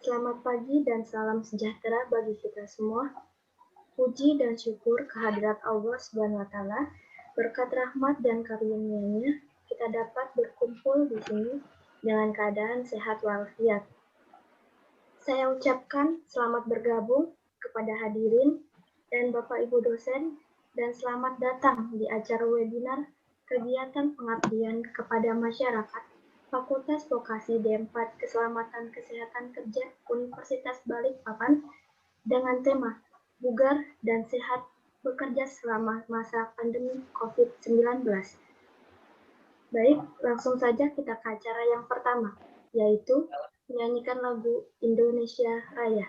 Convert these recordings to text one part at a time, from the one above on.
Selamat pagi dan salam sejahtera bagi kita semua. Puji dan syukur kehadirat Allah Subhanahu wa taala, berkat rahmat dan karunia-Nya kita dapat berkumpul di sini dengan keadaan sehat walafiat. Saya ucapkan selamat bergabung kepada hadirin dan Bapak Ibu dosen dan selamat datang di acara webinar kegiatan pengabdian kepada masyarakat Fakultas Vokasi D4 Keselamatan Kesehatan Kerja Universitas Balikpapan dengan tema Bugar dan Sehat Bekerja Selama Masa Pandemi COVID-19. Baik, langsung saja kita ke acara yang pertama, yaitu menyanyikan lagu Indonesia Raya.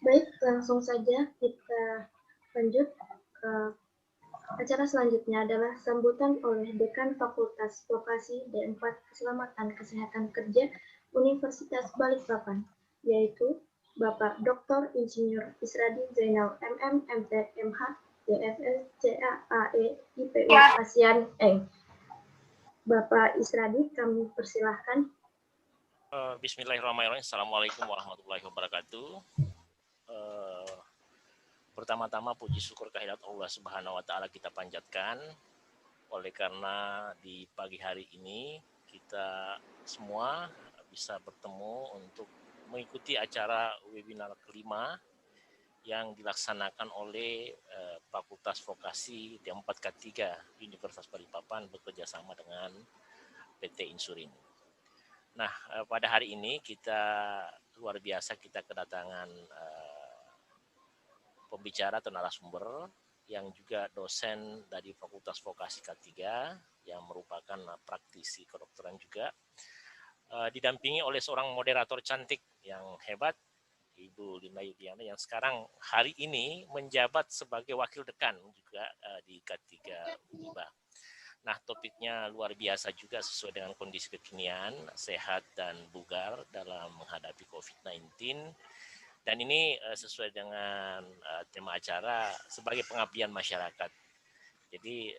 Baik, langsung saja kita lanjut ke acara selanjutnya adalah sambutan oleh Dekan Fakultas Vokasi D4 Keselamatan Kesehatan Kerja Universitas Balikpapan, yaitu Bapak Dr. Insinyur Isradi Zainal MM MT MH DFS CAAE IPU ASEAN Eng. Bapak Isradi, kami persilahkan. Bismillahirrahmanirrahim. Assalamualaikum warahmatullahi wabarakatuh. Pertama-tama puji syukur kehadirat Allah Subhanahu wa taala kita panjatkan oleh karena di pagi hari ini kita semua bisa bertemu untuk mengikuti acara webinar kelima yang dilaksanakan oleh Fakultas Vokasi D4K3 Universitas Balikpapan bekerjasama dengan PT Insurin. Nah, pada hari ini kita luar biasa kita kedatangan pembicara atau narasumber yang juga dosen dari Fakultas Vokasi K3 yang merupakan praktisi kedokteran juga, didampingi oleh seorang moderator cantik yang hebat, Ibu Linda Yudiana, yang sekarang hari ini menjabat sebagai wakil dekan juga di K3 UNIBA. Nah, topiknya luar biasa juga sesuai dengan kondisi kekinian, sehat dan bugar dalam menghadapi COVID-19. Dan ini sesuai dengan tema acara sebagai pengabdian masyarakat. Jadi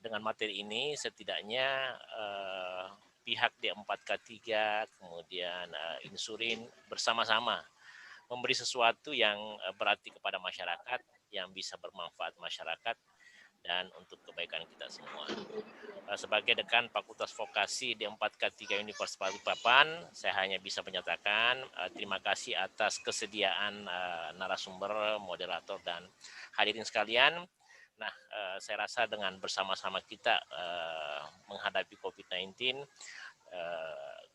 dengan materi ini setidaknya pihak D4K3 kemudian Insurin bersama-sama memberi sesuatu yang berarti kepada masyarakat, yang bisa bermanfaat masyarakat dan untuk kebaikan kita semua. Sebagai dekan Fakultas Vokasi D4K3 Universitas Balikpapan, saya hanya bisa menyatakan terima kasih atas kesediaan narasumber, moderator, dan hadirin sekalian. Nah, saya rasa dengan bersama-sama kita menghadapi COVID-19,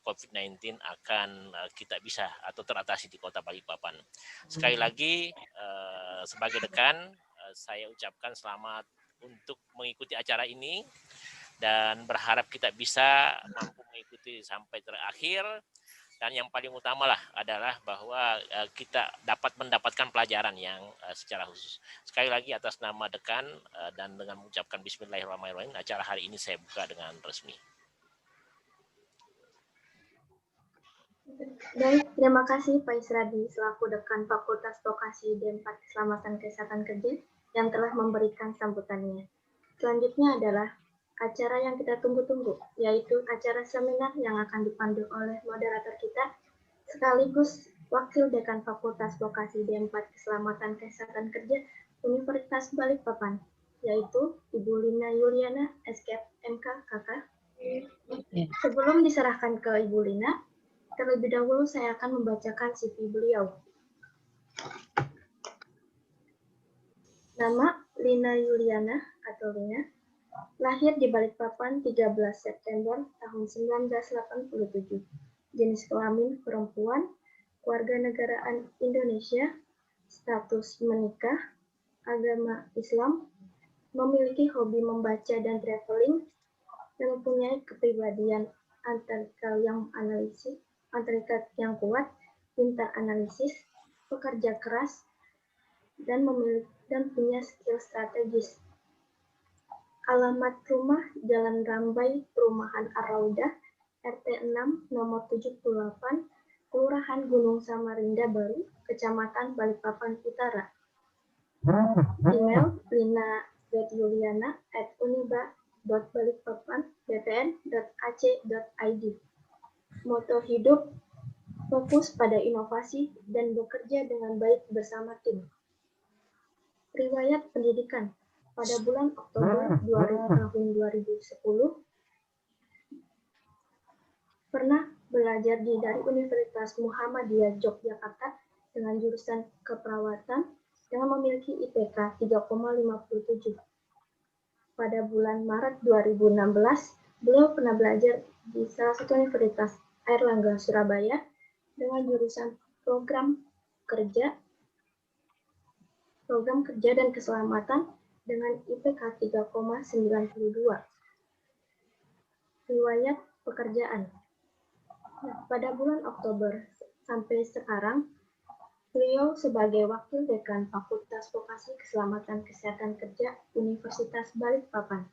COVID-19 akan kita bisa atau teratasi di Kota Balikpapan. Sekali lagi, sebagai dekan, saya ucapkan selamat untuk mengikuti acara ini dan berharap kita bisa mampu mengikuti sampai terakhir. Dan yang paling utama lah adalah bahwa kita dapat mendapatkan pelajaran yang secara khusus. Sekali lagi atas nama Dekan dan dengan mengucapkan Bismillahirrahmanirrahim, acara hari ini saya buka dengan resmi. Baik, terima kasih Pak Isradi selaku Dekan Fakultas Vokasi D4 Keselamatan Kesehatan Kerja yang telah memberikan sambutannya. Selanjutnya adalah acara yang kita tunggu-tunggu, yaitu acara seminar yang akan dipandu oleh moderator kita, sekaligus Wakil Dekan Fakultas Vokasi D4 Keselamatan Kesehatan Kerja Universitas Balikpapan, yaitu Ibu Lina Yuliana, SKF MK KK. Sebelum diserahkan ke Ibu Lina, terlebih dahulu saya akan membacakan CV beliau. Nama Lina Yuliana atau Lina, lahir di Balikpapan 13 September tahun 1987. Jenis kelamin perempuan, warganegaraan Indonesia, status menikah, agama Islam, memiliki hobi membaca dan traveling, dan mempunyai kepribadian analitikal yang kuat, pintar analisis, pekerja keras, dan punya skill strategis. Alamat rumah Jalan Rambai, Perumahan Ar-Raudah, RT 6, nomor 78, Kelurahan Gunung Samarinda Baru, Kecamatan Balikpapan Utara. Email lina.yuliana@uniba.balikpapan.bpn.ac.id. Moto hidup, fokus pada inovasi dan bekerja dengan baik bersama tim. Riwayat pendidikan. Pada bulan Oktober tahun 2010, pernah belajar dari Universitas Muhammadiyah Yogyakarta dengan jurusan keperawatan dengan memiliki IPK 3,57. Pada bulan Maret 2016, beliau pernah belajar di salah satu universitas Airlangga Surabaya dengan jurusan program kerja dan keselamatan dengan IPK 3,92. Riwayat pekerjaan. Pada bulan Oktober sampai sekarang, beliau sebagai Wakil Dekan Fakultas Vokasi Keselamatan Kesehatan Kerja Universitas Balikpapan.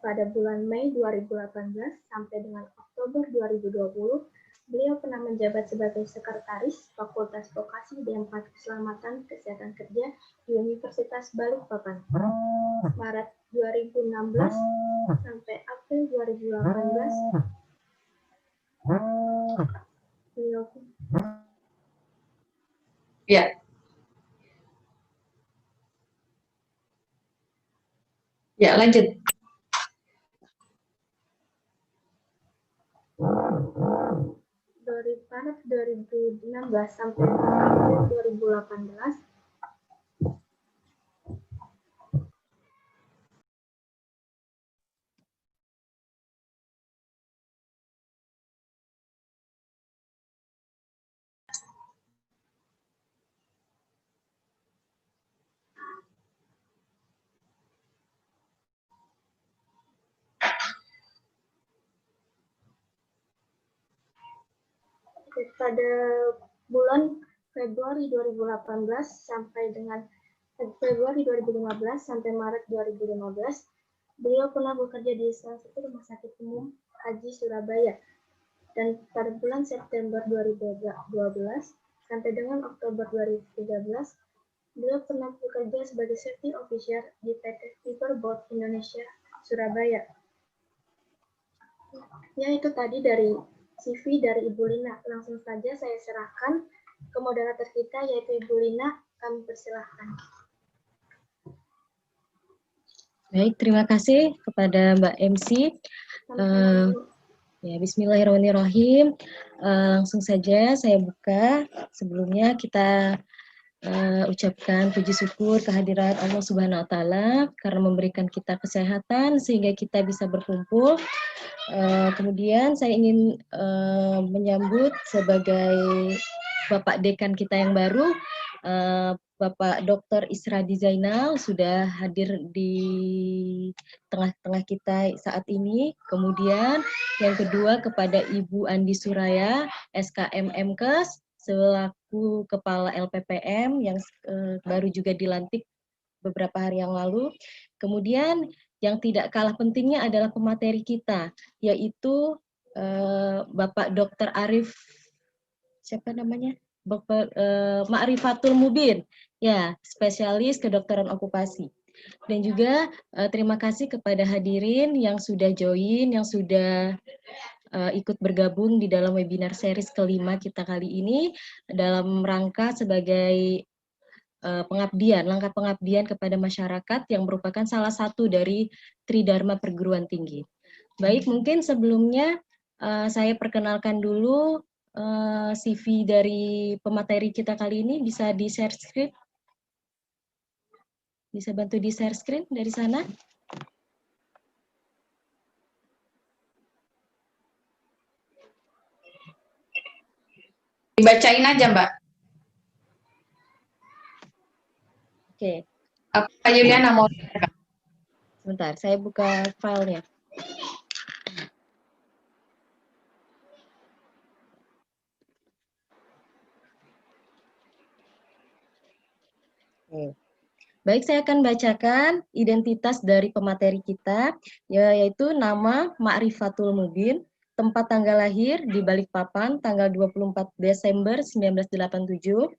Pada bulan Mei 2018 sampai dengan Oktober 2020, beliau pernah menjabat sebagai Sekretaris Fakultas Vokasi D4 Keselamatan Kesehatan Kerja di Universitas Balikpapan. Maret 2016 sampai April 2018, beliau Ya, lanjut. Dari Maret 2016 sampai April 2018, pada bulan Februari 2018 sampai dengan Februari 2015 sampai Maret 2015, beliau pernah bekerja di salah satu rumah sakit umum Haji Surabaya. Dan pada bulan September 2012 sampai dengan Oktober 2013, beliau pernah bekerja sebagai safety officer di PT Riverboat Indonesia Surabaya. Ya, itu tadi dari CV dari Ibu Lina. Langsung saja saya serahkan ke moderator kita, yaitu Ibu Lina. Kami persilahkan. Baik, terima kasih kepada Mbak MC. Ya, Bismillahirrahmanirrahim. Langsung saja saya buka. Sebelumnya kita ucapkan puji syukur kehadirat Allah Subhanahu wa Ta'ala karena memberikan kita kesehatan sehingga kita bisa berkumpul. Kemudian saya ingin menyambut sebagai Bapak Dekan kita yang baru, Bapak Dr. Isradi Zainal sudah hadir di tengah-tengah kita saat ini. Kemudian yang kedua kepada Ibu Andi Suraya, SKM MKes, selaku Kepala LPPM yang baru juga dilantik beberapa hari yang lalu. Kemudian yang tidak kalah pentingnya adalah pemateri kita, yaitu Bapak Dr. Arif, siapa namanya? Bapak Ma'rifatul Mubin, ya, spesialis kedokteran okupasi. Dan juga terima kasih kepada hadirin yang sudah join, yang sudah ikut bergabung di dalam webinar series kelima kita kali ini dalam rangka sebagai pengabdian, langkah pengabdian kepada masyarakat yang merupakan salah satu dari Tridharma perguruan tinggi. Baik, mungkin sebelumnya saya perkenalkan dulu CV dari pemateri kita kali ini. Bisa di share screen? Bisa bantu di share screen dari sana? Dibacain aja, Mbak. Oke. Apa Yuliana mau? Sebentar, saya buka filenya. Oke. Baik, saya akan bacakan identitas dari pemateri kita, yaitu nama Ma'rifatul Mubin, tempat tanggal lahir di Balikpapan, tanggal 24 Desember 1987,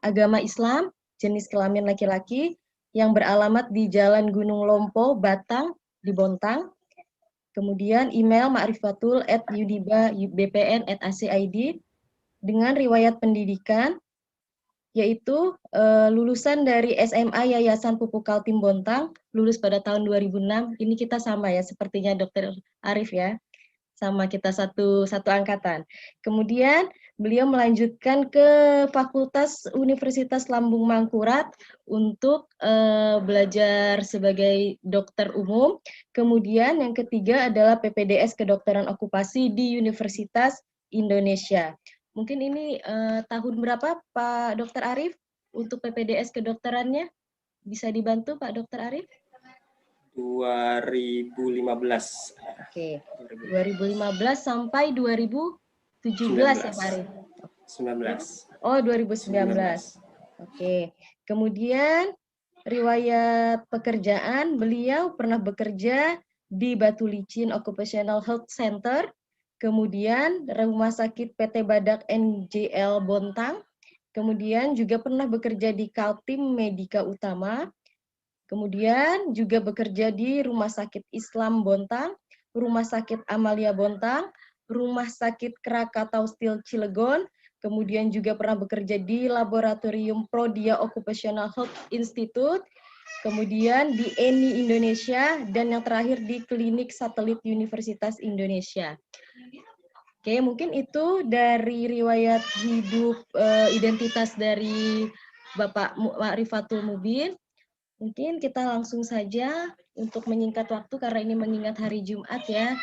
agama Islam, jenis kelamin laki-laki, yang beralamat di Jalan Gunung Lompo, Batang, di Bontang. Kemudian email ma'rifatul@udiba.bpn@ac.id, dengan riwayat pendidikan, yaitu lulusan dari SMA Yayasan Pupuk Kaltim Bontang, lulus pada tahun 2006. Ini kita sama ya, sepertinya Dr. Arif ya, sama kita satu angkatan. Kemudian beliau melanjutkan ke Fakultas Universitas Lambung Mangkurat untuk belajar sebagai dokter umum. Kemudian yang ketiga adalah PPDS Kedokteran Okupasi di Universitas Indonesia. Mungkin ini tahun berapa Pak Dr. Arif untuk PPDS kedokterannya? Bisa dibantu Pak Dr. Arif? 2015. Oke, 2015 sampai 2017 ya Pak Arif? 19. Oh, 2019. Oke, kemudian riwayat pekerjaan, beliau pernah bekerja di Batu Licin Occupational Health Center, kemudian Rumah Sakit PT Badak NJL Bontang, kemudian juga pernah bekerja di Kaltim Medika Utama, kemudian juga bekerja di Rumah Sakit Islam Bontang, Rumah Sakit Amalia Bontang, Rumah Sakit Krakatau Steel Cilegon, kemudian juga pernah bekerja di Laboratorium Prodia Occupational Health Institute, kemudian di ENI Indonesia, dan yang terakhir di Klinik Satelit Universitas Indonesia. Oke, mungkin itu dari riwayat hidup identitas dari Bapak Ma'rifatul Mubin. Mungkin kita langsung saja untuk menyingkat waktu karena ini mengingat hari Jumat ya,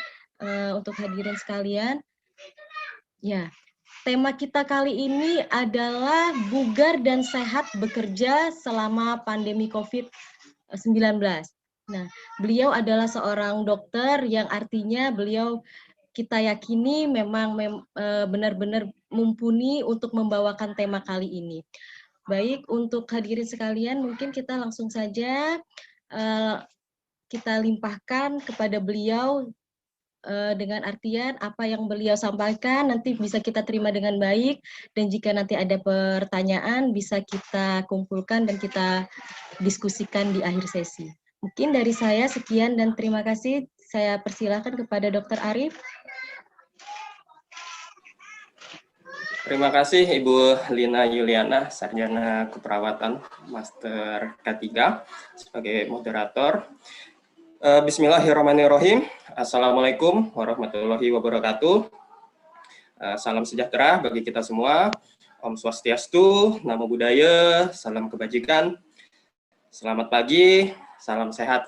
untuk hadirin sekalian. Ya, tema kita kali ini adalah bugar dan sehat bekerja selama pandemi COVID-19. Nah, beliau adalah seorang dokter yang artinya beliau kita yakini memang benar-benar mumpuni untuk membawakan tema kali ini. Baik, untuk hadirin sekalian, mungkin kita langsung saja kita limpahkan kepada beliau dengan artian apa yang beliau sampaikan nanti bisa kita terima dengan baik, dan jika nanti ada pertanyaan bisa kita kumpulkan dan kita diskusikan di akhir sesi. Mungkin dari saya sekian dan terima kasih. Saya persilakan kepada Dr. Arif. Terima kasih Ibu Lina Yuliana, Sarjana Keperawatan Master K3 sebagai moderator. Bismillahirrahmanirrahim. Assalamualaikum warahmatullahi wabarakatuh. Salam sejahtera bagi kita semua. Om Swastiastu, Namo Buddhaya, salam kebajikan. Selamat pagi, salam sehat.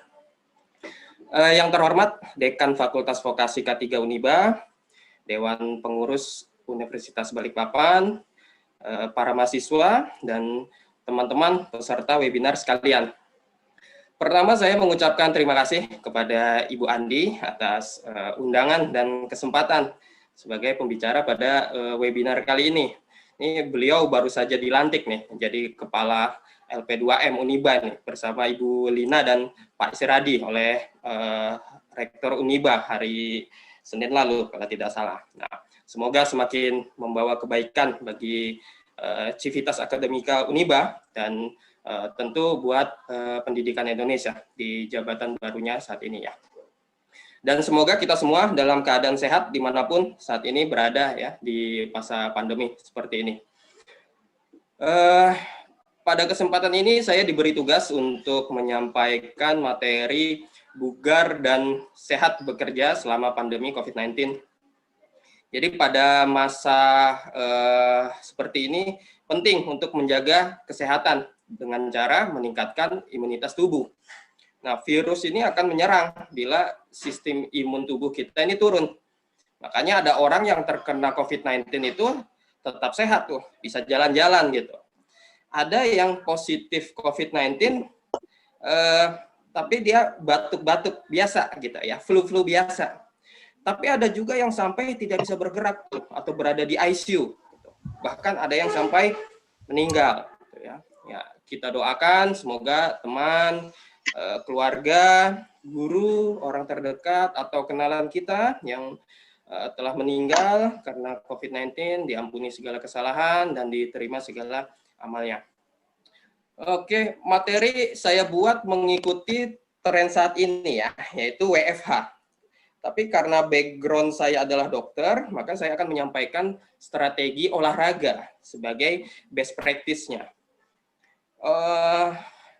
Yang terhormat Dekan Fakultas Vokasi K3 Uniba, Dewan Pengurus Universitas Balikpapan, para mahasiswa dan teman-teman peserta webinar sekalian. Pertama, saya mengucapkan terima kasih kepada Ibu Andi atas undangan dan kesempatan sebagai pembicara pada webinar kali ini. Ini beliau baru saja dilantik nih, menjadi Kepala LP2M Uniba nih, bersama Ibu Lina dan Pak Siradi oleh Rektor Uniba hari Senin lalu, kalau tidak salah. Nah, semoga semakin membawa kebaikan bagi Civitas Akademika Uniba dan tentu buat pendidikan Indonesia di jabatan barunya saat ini ya. Dan semoga kita semua dalam keadaan sehat dimanapun saat ini berada ya di masa pandemi seperti ini. Pada kesempatan ini saya diberi tugas untuk menyampaikan materi bugar dan sehat bekerja selama pandemi COVID-19. Jadi pada masa seperti ini penting untuk menjaga kesehatan dengan cara meningkatkan imunitas tubuh. Nah, virus ini akan menyerang bila sistem imun tubuh kita ini turun. Makanya ada orang yang terkena COVID-19 itu tetap sehat tuh, bisa jalan-jalan gitu. Ada yang positif COVID-19, tapi dia batuk-batuk biasa gitu ya, flu-flu biasa. Tapi ada juga yang sampai tidak bisa bergerak tuh, atau berada di ICU. Bahkan ada yang sampai meninggal. Gitu ya. Ya, kita doakan semoga teman, keluarga, guru, orang terdekat, atau kenalan kita yang telah meninggal karena COVID-19 diampuni segala kesalahan dan diterima segala amalnya. Oke, materi saya buat mengikuti tren saat ini ya, yaitu WFH. Tapi karena background saya adalah dokter, maka saya akan menyampaikan strategi olahraga sebagai best practice-nya.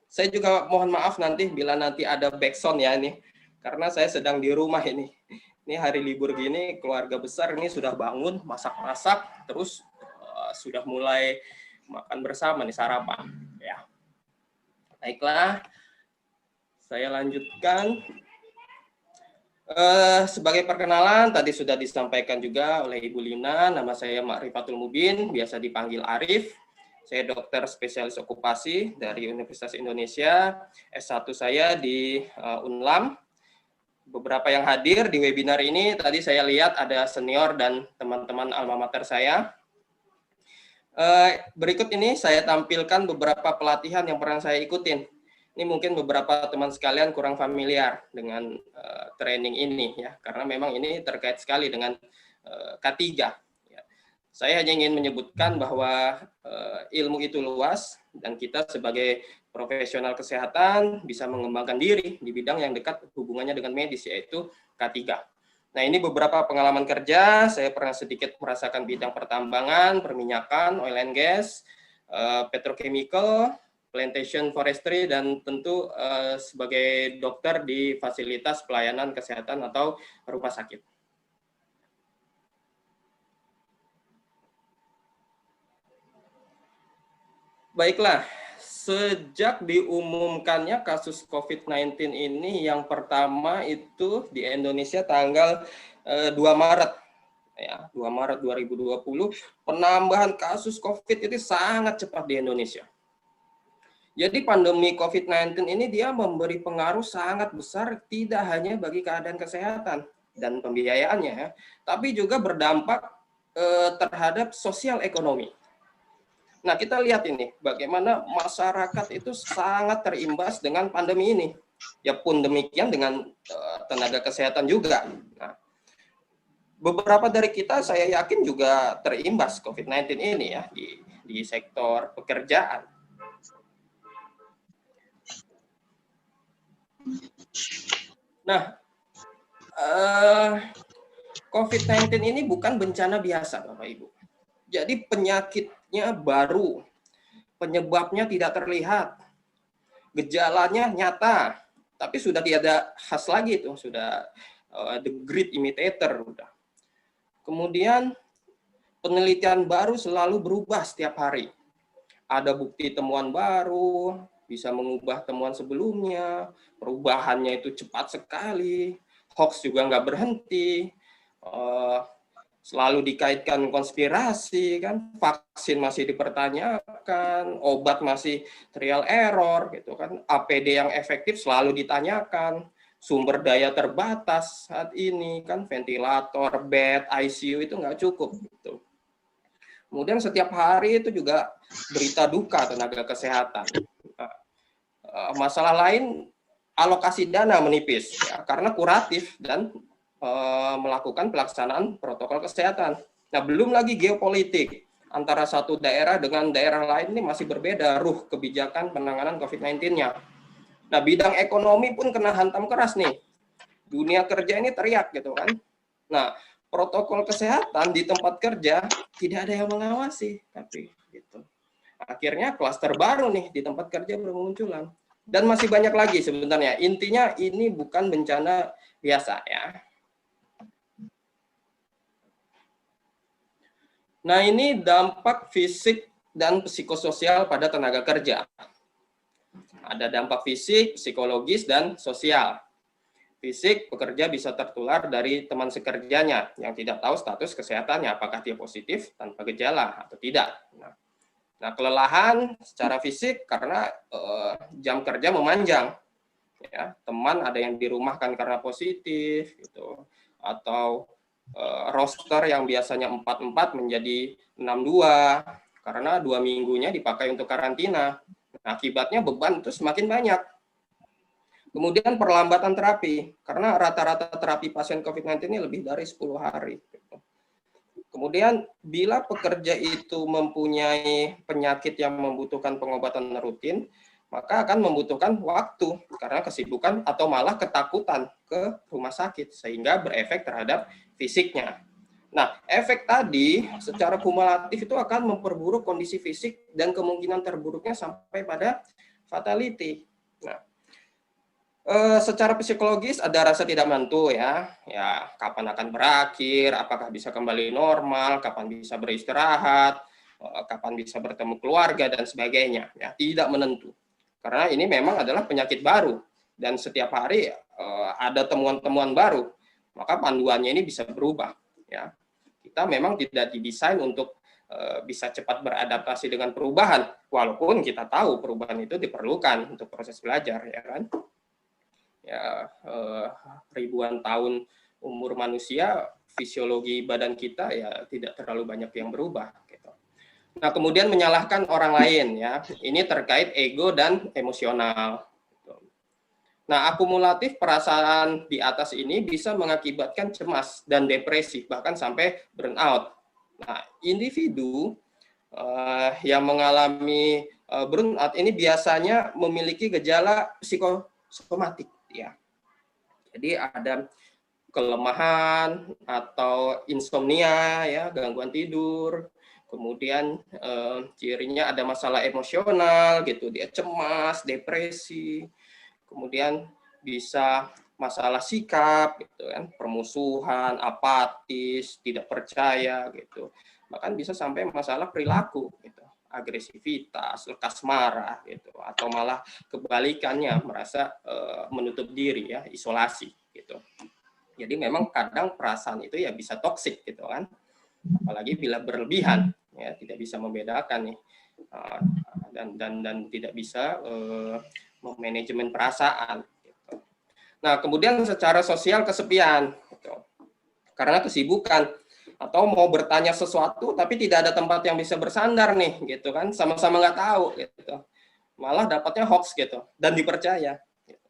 Saya juga mohon maaf nanti bila nanti ada backsound ya ini, karena saya sedang di rumah ini. Ini hari libur gini, keluarga besar ini sudah bangun, masak-masak, terus sudah mulai makan bersama nih, sarapan. Ya. Baiklah, saya lanjutkan. Sebagai perkenalan, tadi sudah disampaikan juga oleh Ibu Lina, nama saya Ma'rifatul Mubin, biasa dipanggil Arif. Saya dokter spesialis okupasi dari Universitas Indonesia, S1 saya di Unlam. Beberapa yang hadir di webinar ini, tadi saya lihat ada senior dan teman-teman alma mater saya. Berikut ini saya tampilkan beberapa pelatihan yang pernah saya ikutin. Ini mungkin beberapa teman sekalian kurang familiar dengan training ini ya, karena memang ini terkait sekali dengan K3. Ya. Saya hanya ingin menyebutkan bahwa ilmu itu luas dan kita sebagai profesional kesehatan bisa mengembangkan diri di bidang yang dekat hubungannya dengan medis, yaitu K3. Nah, ini beberapa pengalaman kerja, saya pernah sedikit merasakan bidang pertambangan, perminyakan, oil and gas, petrochemical, plantation forestry, dan tentu sebagai dokter di fasilitas pelayanan kesehatan atau rumah sakit. Baiklah, sejak diumumkannya kasus COVID-19 ini, yang pertama itu di Indonesia tanggal 2 Maret. Ya, 2 Maret 2020, penambahan kasus COVID itu sangat cepat di Indonesia. Jadi pandemi COVID-19 ini dia memberi pengaruh sangat besar tidak hanya bagi keadaan kesehatan dan pembiayaannya, tapi juga berdampak terhadap sosial ekonomi. Nah, kita lihat ini bagaimana masyarakat itu sangat terimbas dengan pandemi ini. Ya pun demikian dengan tenaga kesehatan juga. Nah, beberapa dari kita saya yakin juga terimbas COVID-19 ini ya di sektor pekerjaan. Nah, COVID-19 ini bukan bencana biasa, Bapak Ibu. Jadi penyakitnya baru, penyebabnya tidak terlihat, gejalanya nyata, tapi sudah tiada khas lagi itu, sudah the great imitator. Kemudian penelitian baru selalu berubah setiap hari. Ada bukti temuan baru, bisa mengubah temuan sebelumnya, perubahannya itu cepat sekali, hoax juga nggak berhenti, selalu dikaitkan konspirasi kan, vaksin masih dipertanyakan, obat masih trial error gitu kan, APD yang efektif selalu ditanyakan, sumber daya terbatas saat ini kan, ventilator, bed, ICU itu nggak cukup gitu. Kemudian setiap hari itu juga berita duka tenaga kesehatan. Masalah lain, alokasi dana menipis ya, karena kuratif dan melakukan pelaksanaan protokol kesehatan. Nah, belum lagi geopolitik antara satu daerah dengan daerah lain ini masih berbeda ruh kebijakan penanganan COVID-19-nya. Nah, bidang ekonomi pun kena hantam keras nih. Dunia kerja ini teriak gitu kan. Nah, protokol kesehatan di tempat kerja tidak ada yang mengawasi, tapi gitu. Akhirnya klaster baru nih di tempat kerja bermunculan. Dan masih banyak lagi sebenarnya. Intinya ini bukan bencana biasa ya. Nah, ini dampak fisik dan psikososial pada tenaga kerja. Ada dampak fisik, psikologis, dan sosial. Fisik, pekerja bisa tertular dari teman sekerjanya yang tidak tahu status kesehatannya, apakah dia positif tanpa gejala atau tidak. Nah, kelelahan secara fisik karena jam kerja memanjang. Ya, teman ada yang dirumahkan karena positif, gitu, atau roster yang biasanya 4-4 menjadi 6-2 karena 2 minggunya dipakai untuk karantina. Nah, akibatnya beban itu semakin banyak. Kemudian perlambatan terapi karena rata-rata terapi pasien COVID-19 ini lebih dari 10 hari. Kemudian bila pekerja itu mempunyai penyakit yang membutuhkan pengobatan rutin, maka akan membutuhkan waktu karena kesibukan atau malah ketakutan ke rumah sakit sehingga berefek terhadap fisiknya. Nah, efek tadi secara kumulatif itu akan memperburuk kondisi fisik dan kemungkinan terburuknya sampai pada fatality. Nah, secara psikologis ada rasa tidak menentu ya, kapan akan berakhir, apakah bisa kembali normal, kapan bisa beristirahat, kapan bisa bertemu keluarga dan sebagainya, ya tidak menentu. Karena ini memang adalah penyakit baru dan setiap hari ada temuan-temuan baru, maka panduannya ini bisa berubah. Ya, kita memang tidak didesain untuk bisa cepat beradaptasi dengan perubahan, walaupun kita tahu perubahan itu diperlukan untuk proses belajar, ya kan? Ya, ribuan tahun umur manusia, fisiologi badan kita ya tidak terlalu banyak yang berubah. Gitu. Nah, kemudian menyalahkan orang lain ya, ini terkait ego dan emosional. Nah, akumulatif perasaan di atas ini bisa mengakibatkan cemas dan depresi, bahkan sampai burnout. Nah, individu yang mengalami burnout ini biasanya memiliki gejala psikosomatik, ya. Jadi ada kelemahan atau insomnia, ya, gangguan tidur. Kemudian cirinya ada masalah emosional gitu, dia cemas, depresi. Kemudian bisa masalah sikap gitu kan, permusuhan, apatis, tidak percaya gitu. Bahkan bisa sampai masalah perilaku gitu, agresivitas, lekas marah gitu, atau malah kebalikannya merasa menutup diri ya, isolasi gitu. Jadi memang kadang perasaan itu ya bisa toksik gitu kan. Apalagi bila berlebihan, ya tidak bisa membedakan nih, dan tidak bisa memanajemen perasaan. Gitu. Nah, kemudian secara sosial kesepian, gitu. Karena kesibukan atau mau bertanya sesuatu tapi tidak ada tempat yang bisa bersandar nih, gitu kan, sama-sama nggak tahu, gitu. Malah dapatnya hoax gitu dan dipercaya. Gitu.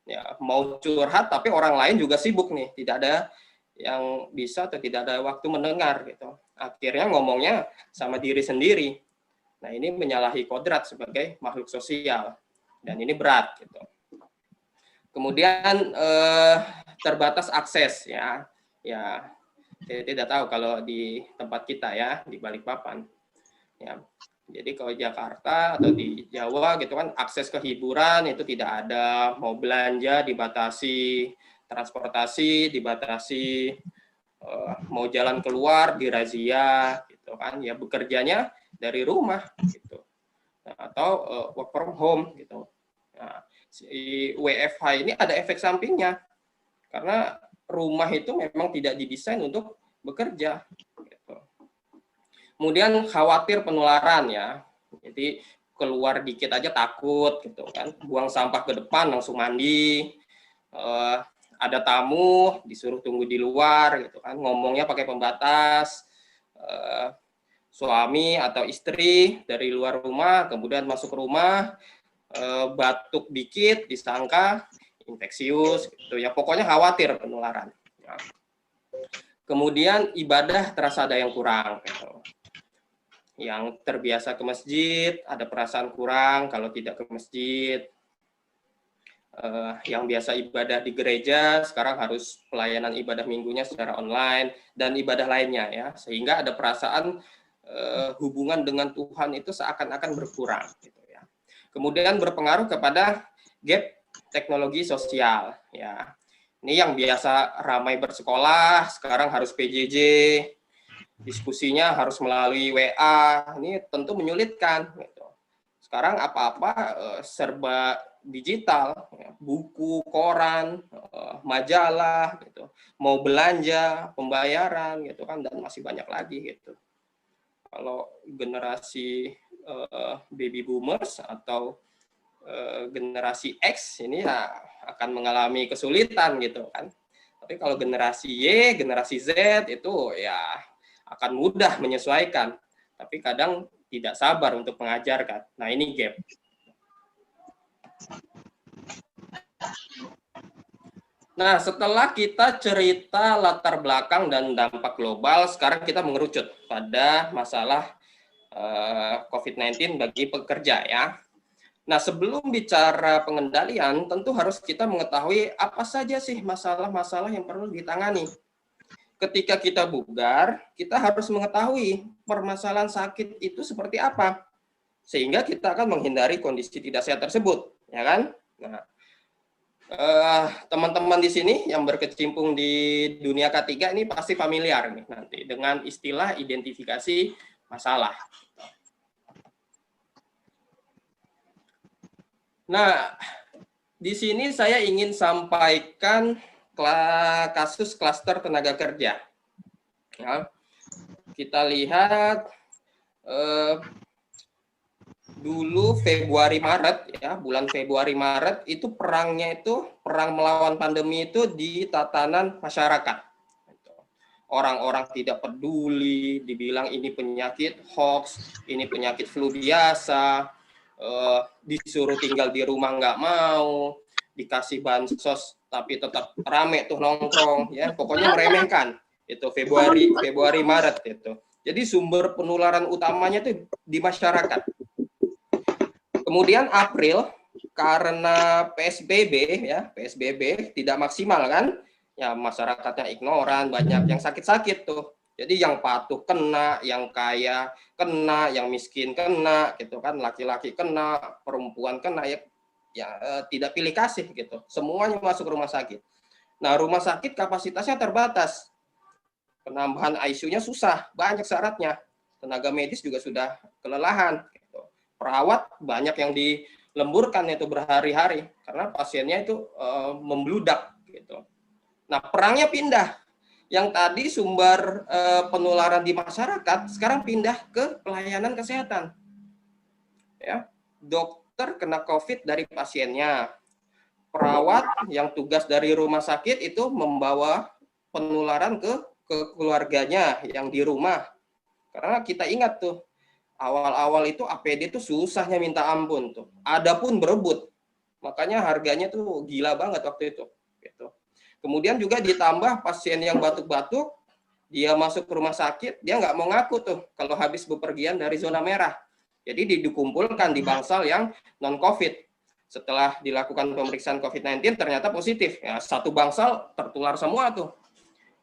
Ya, mau curhat tapi orang lain juga sibuk nih, tidak ada yang bisa atau tidak ada waktu mendengar gitu. Akhirnya ngomongnya sama diri sendiri. Nah, ini menyalahi kodrat sebagai makhluk sosial dan ini berat gitu. Kemudian terbatas akses ya. Ya, saya tidak tahu kalau di tempat kita ya di Balikpapan. Ya. Jadi kalau Jakarta atau di Jawa gitu kan akses ke hiburan itu tidak ada, mau belanja dibatasi, transportasi dibatasi, mau jalan keluar dirazia gitu kan, ya bekerjanya dari rumah gitu, atau work from home gitu. Nah, si WFH ini ada efek sampingnya karena rumah itu memang tidak didesain untuk bekerja. Gitu. Kemudian khawatir penularan ya, jadi keluar dikit aja takut gitu kan, buang sampah ke depan langsung mandi, ada tamu disuruh tunggu di luar gitu kan, ngomongnya pakai pembatas, suami atau istri dari luar rumah kemudian masuk ke rumah, batuk dikit disangka infeksius gitu ya, pokoknya khawatir penularan ya. Kemudian ibadah terasa ada yang kurang gitu. Yang terbiasa ke masjid ada perasaan kurang kalau tidak ke masjid, yang biasa ibadah di gereja sekarang harus pelayanan ibadah minggunya secara online dan ibadah lainnya ya, sehingga ada perasaan hubungan dengan Tuhan itu seakan-akan berkurang gitu ya. Kemudian berpengaruh kepada gap teknologi sosial ya. Ini yang biasa ramai bersekolah sekarang harus PJJ, diskusinya harus melalui WA, ini tentu menyulitkan. Gitu. Sekarang apa-apa serba digital, ya, buku, koran, majalah, gitu. Mau belanja, pembayaran, gitu kan, dan masih banyak lagi gitu. Kalau generasi baby boomers atau generasi X ini ya akan mengalami kesulitan gitu kan. Tapi kalau generasi Y, generasi Z itu ya akan mudah menyesuaikan, tapi kadang tidak sabar untuk mengajarkan. Nah, ini gap. Nah, setelah kita cerita latar belakang dan dampak global, sekarang kita mengerucut pada masalah COVID-19 bagi pekerja ya. Nah, sebelum bicara pengendalian, tentu harus kita mengetahui apa saja sih masalah-masalah yang perlu ditangani. Ketika kita bugar, kita harus mengetahui permasalahan sakit itu seperti apa, sehingga kita akan menghindari kondisi tidak sehat tersebut, ya kan? Nah, teman-teman di sini yang berkecimpung di dunia K3 ini pasti familiar nih nanti dengan istilah identifikasi masalah. Nah, di sini saya ingin sampaikan kasus klaster tenaga kerja. Ya, kita lihat dulu Februari Maret ya, bulan Februari Maret itu perang melawan pandemi itu di tatanan masyarakat. Orang-orang tidak peduli, dibilang ini penyakit hoax, ini penyakit flu biasa. Disuruh tinggal di rumah nggak mau, dikasih bansos tapi tetap rame tuh nongkrong ya, pokoknya meremehkan itu Februari Maret itu. Jadi sumber penularan utamanya itu di masyarakat. Kemudian April karena PSBB ya, PSBB tidak maksimal kan ya, masyarakatnya ignoran, banyak yang sakit-sakit tuh. Jadi yang patuh kena, yang kaya kena, yang miskin kena, gitu kan, laki-laki kena, perempuan kena, ya tidak pilih kasih gitu. Semuanya masuk rumah sakit. Nah, rumah sakit kapasitasnya terbatas. Penambahan ICU-nya susah, banyak syaratnya. Tenaga medis juga sudah kelelahan. Gitu. Perawat banyak yang dilemburkan itu berhari-hari karena pasiennya itu membludak. Gitu. Nah, perangnya pindah. Yang tadi sumber penularan di masyarakat sekarang pindah ke pelayanan kesehatan. Ya, dokter kena COVID dari pasiennya. Perawat yang tugas dari rumah sakit itu membawa penularan ke keluarganya yang di rumah. Karena kita ingat tuh, awal-awal itu APD tuh susahnya minta ampun tuh. Ada pun berebut. Makanya harganya tuh gila banget waktu itu. Gitu. Kemudian juga ditambah pasien yang batuk-batuk, dia masuk ke rumah sakit, dia nggak mau ngaku tuh kalau habis bepergian dari zona merah. Jadi dikumpulkan di bangsal yang non-COVID. Setelah dilakukan pemeriksaan COVID-19 ternyata positif. Ya, satu bangsal tertular semua tuh.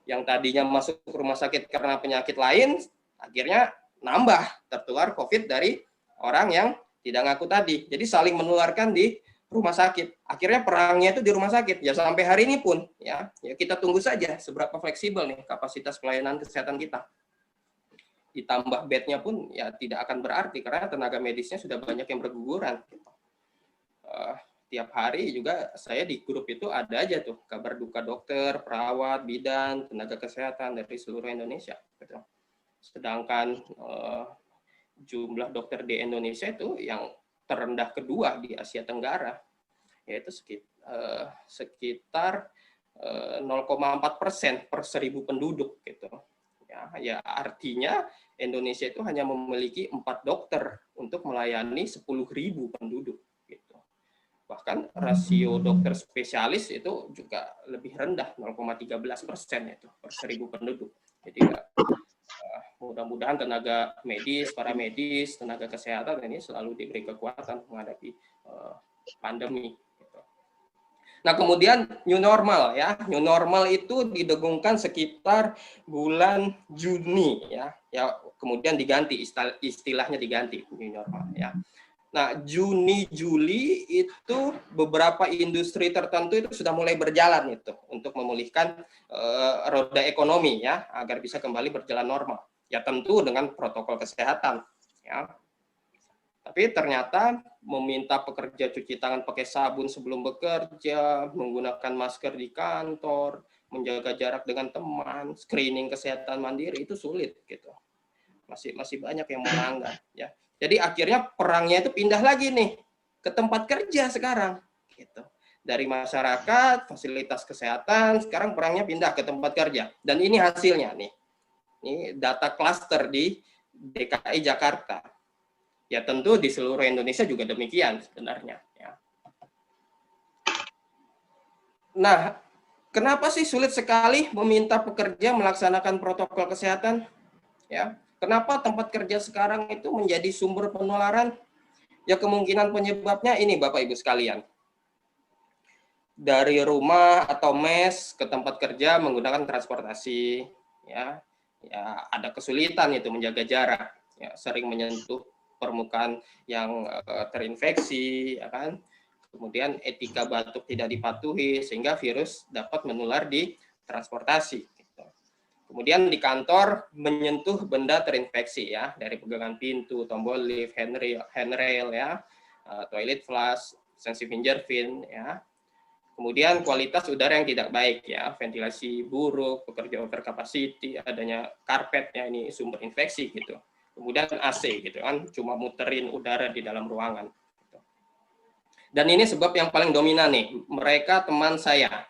Yang tadinya masuk ke rumah sakit karena penyakit lain, akhirnya nambah tertular COVID dari orang yang tidak ngaku tadi. Jadi saling menularkan di rumah sakit. Akhirnya perangnya itu di rumah sakit. Ya sampai hari ini pun ya kita tunggu saja seberapa fleksibel nih kapasitas pelayanan kesehatan kita. Ditambah bednya pun ya tidak akan berarti karena tenaga medisnya sudah banyak yang berguguran. tiap hari juga saya di grup itu ada aja tuh kabar duka dokter, perawat, bidan, tenaga kesehatan dari seluruh Indonesia. Gitu. Sedangkan jumlah dokter di Indonesia itu yang terendah kedua di Asia Tenggara, yaitu sekitar 0,4% per 1.000 penduduk. Gitu. Ya artinya Indonesia itu hanya memiliki 4 dokter untuk melayani 10.000 penduduk. Bahkan rasio dokter spesialis itu juga lebih rendah, 0,13% itu per 1.000 penduduk. Jadi mudah-mudahan tenaga medis, para medis, tenaga kesehatan ini selalu diberi kekuatan menghadapi pandemi. Nah kemudian new normal ya, new normal itu didengungkan sekitar bulan Juni ya, kemudian diganti istilahnya diganti new normal ya. Nah, Juni, Juli itu beberapa industri tertentu itu sudah mulai berjalan itu untuk memulihkan roda ekonomi ya agar bisa kembali berjalan normal. Ya tentu dengan protokol kesehatan ya. Tapi ternyata meminta pekerja cuci tangan pakai sabun sebelum bekerja, menggunakan masker di kantor, menjaga jarak dengan teman, screening kesehatan mandiri itu sulit gitu. Masih banyak yang melanggar ya. Jadi akhirnya perangnya itu pindah lagi nih ke tempat kerja sekarang gitu. Dari masyarakat, fasilitas kesehatan, sekarang perangnya pindah ke tempat kerja. Dan ini hasilnya nih. Ini data klaster di DKI Jakarta. Ya tentu di seluruh Indonesia juga demikian sebenarnya ya. Nah, kenapa sih sulit sekali meminta pekerja melaksanakan protokol kesehatan? Ya. Kenapa tempat kerja sekarang itu menjadi sumber penularan? Ya kemungkinan penyebabnya ini Bapak Ibu sekalian. Dari rumah atau mes ke tempat kerja menggunakan transportasi, ya ada kesulitan itu menjaga jarak, ya, sering menyentuh permukaan yang terinfeksi, ya kan. Kemudian etika batuk tidak dipatuhi sehingga virus dapat menular di transportasi. Kemudian di kantor menyentuh benda terinfeksi ya, dari pegangan pintu, tombol lift, handrail ya, toilet flush, sensi finger fin ya. Kemudian kualitas udara yang tidak baik ya, ventilasi buruk, pekerja over capacity, adanya karpetnya ini sumber infeksi gitu. Kemudian AC gitu kan, cuma muterin udara di dalam ruangan. Dan ini sebab yang paling dominan nih, mereka teman saya.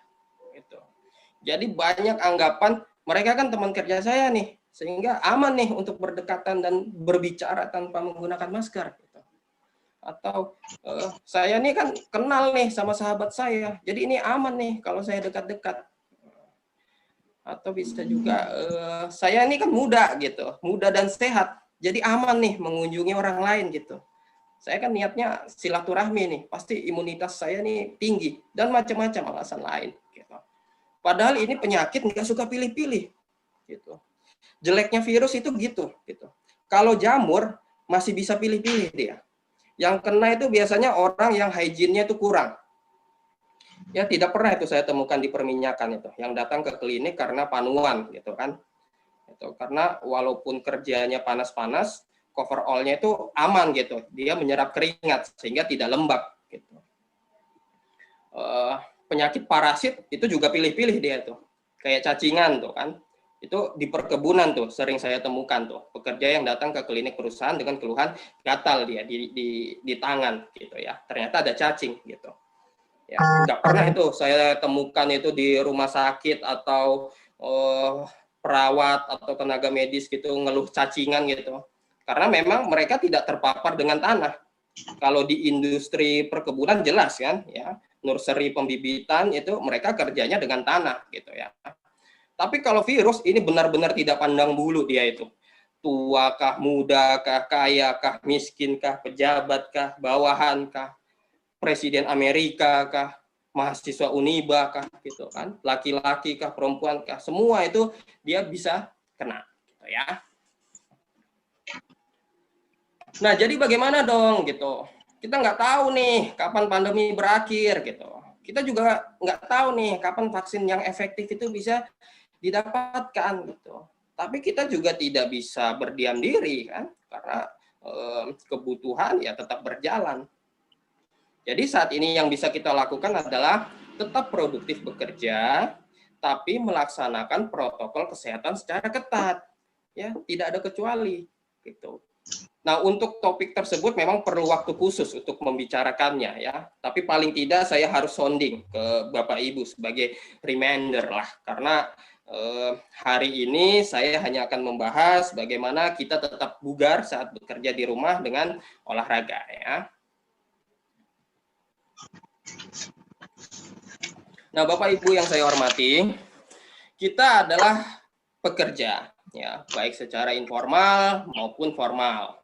Gitu. Jadi banyak anggapan mereka kan teman kerja saya nih, sehingga aman nih untuk berdekatan dan berbicara tanpa menggunakan masker. Gitu. Atau saya nih kan kenal nih sama sahabat saya, jadi ini aman nih kalau saya dekat-dekat. Atau bisa juga saya ini kan muda gitu, muda dan sehat, jadi aman nih mengunjungi orang lain gitu. Saya kan niatnya silaturahmi nih, pasti imunitas saya nih tinggi dan macam-macam alasan lain. Gitu. Padahal ini penyakit nggak suka pilih-pilih, gitu. Jeleknya virus itu gitu. Kalau jamur masih bisa pilih-pilih dia. Yang kena itu biasanya orang yang hygiene-nya itu kurang. Ya tidak pernah itu saya temukan di perminyakan itu, yang datang ke klinik karena panuan, gitu kan. Itu karena walaupun kerjanya panas-panas, coverall-nya itu aman gitu, dia menyerap keringat sehingga tidak lembab. Gitu. Penyakit parasit itu juga pilih-pilih dia tuh, kayak cacingan tuh kan, itu di perkebunan tuh sering saya temukan tuh pekerja yang datang ke klinik perusahaan dengan keluhan gatal dia di tangan gitu ya, ternyata ada cacing gitu ya. Nggak pernah itu saya temukan itu di rumah sakit atau perawat atau tenaga medis gitu ngeluh cacingan gitu, karena memang mereka tidak terpapar dengan tanah. Kalau di industri perkebunan jelas kan ya, nursery pembibitan itu mereka kerjanya dengan tanah gitu ya. Tapi kalau virus ini benar-benar tidak pandang bulu dia itu. Tua kah, muda kah, kaya kah, miskin kah, pejabat kah, bawahan kah, presiden Amerika kah, mahasiswa Uniba kah gitu kan, laki-laki kah, perempuan kah, semua itu dia bisa kena gitu ya. Nah, jadi bagaimana dong gitu? Kita nggak tahu nih kapan pandemi berakhir gitu. Kita juga nggak tahu nih kapan vaksin yang efektif itu bisa didapatkan gitu. Tapi kita juga tidak bisa berdiam diri kan, karena kebutuhan ya tetap berjalan. Jadi saat ini yang bisa kita lakukan adalah tetap produktif bekerja, tapi melaksanakan protokol kesehatan secara ketat, ya, tidak ada kecuali, gitu. Nah, untuk topik tersebut memang perlu waktu khusus untuk membicarakannya, ya. Tapi paling tidak saya harus sounding ke Bapak Ibu sebagai reminder lah, karena hari ini saya hanya akan membahas bagaimana kita tetap bugar saat bekerja di rumah dengan olahraga, ya. Nah, Bapak Ibu yang saya hormati, kita adalah pekerja, ya, baik secara informal maupun formal.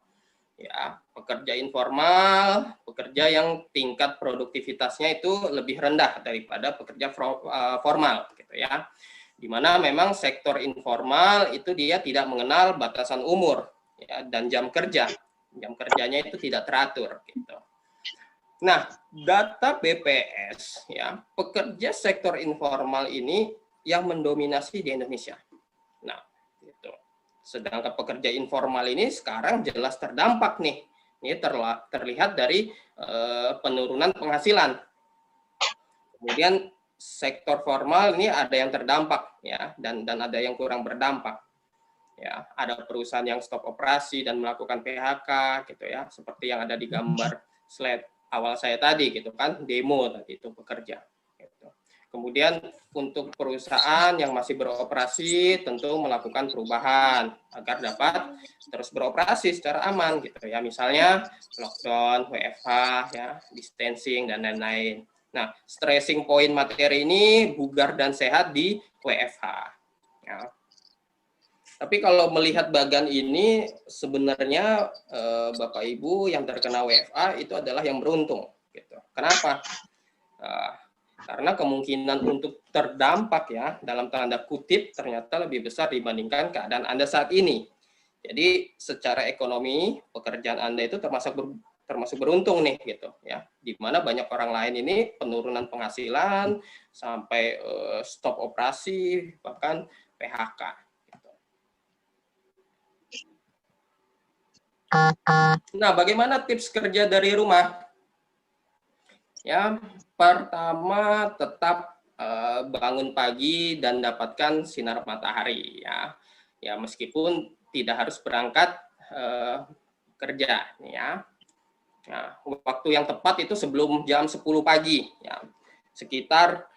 Ya, pekerja informal, pekerja yang tingkat produktivitasnya itu lebih rendah daripada pekerja formal, gitu ya. Di mana memang sektor informal itu dia tidak mengenal batasan umur, ya, dan jam kerja. Jam kerjanya itu tidak teratur, gitu. Nah, data BPS, ya, pekerja sektor informal ini yang mendominasi di Indonesia. Nah, gitu. Sedangkan pekerja informal ini sekarang jelas terdampak nih. Ini terlihat dari penurunan penghasilan. Kemudian sektor formal ini ada yang terdampak, ya, dan ada yang kurang berdampak. Ya, ada perusahaan yang stop operasi dan melakukan PHK, gitu ya, seperti yang ada di gambar slide awal saya tadi, gitu kan, demo tadi itu pekerja. Gitu. Kemudian untuk perusahaan yang masih beroperasi tentu melakukan perubahan agar dapat terus beroperasi secara aman, gitu ya. Misalnya lockdown, WFH, ya, distancing dan lain-lain. Nah, stressing point materi ini bugar dan sehat di WFH. Ya. Tapi kalau melihat bagan ini sebenarnya Bapak Ibu yang terkena WFA itu adalah yang beruntung. Gitu. Kenapa? Karena kemungkinan untuk terdampak, ya, dalam tanda kutip ternyata lebih besar dibandingkan keadaan Anda saat ini. Jadi secara ekonomi pekerjaan Anda itu termasuk beruntung nih, gitu ya. Di mana banyak orang lain ini penurunan penghasilan sampai stop operasi bahkan PHK. Nah, bagaimana tips kerja dari rumah? Ya, pertama tetap bangun pagi dan dapatkan sinar matahari, ya. Ya, meskipun tidak harus berangkat kerja, ya. Nah, waktu yang tepat itu sebelum jam 10 pagi, ya. Sekitar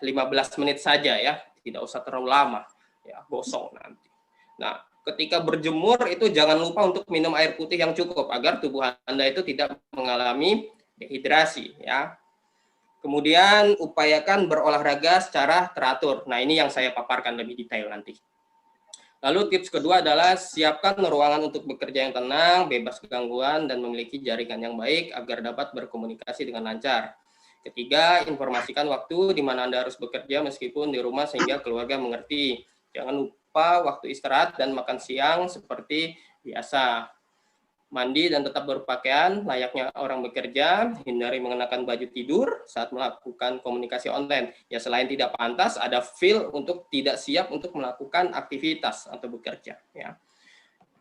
15 menit saja, ya. Tidak usah terlalu lama, ya, gosong nanti. Nah, ketika berjemur itu jangan lupa untuk minum air putih yang cukup agar tubuh Anda itu tidak mengalami dehidrasi, ya. Kemudian upayakan berolahraga secara teratur. Nah, ini yang saya paparkan lebih detail nanti. Lalu tips kedua adalah siapkan ruangan untuk bekerja yang tenang, bebas gangguan, dan memiliki jaringan yang baik agar dapat berkomunikasi dengan lancar. Ketiga, informasikan waktu di mana Anda harus bekerja meskipun di rumah sehingga keluarga mengerti. Jangan lupa waktu istirahat dan makan siang seperti biasa. Mandi dan tetap berpakaian layaknya orang bekerja, hindari mengenakan baju tidur saat melakukan komunikasi online. Ya, selain tidak pantas, ada feel untuk tidak siap untuk melakukan aktivitas atau bekerja, ya.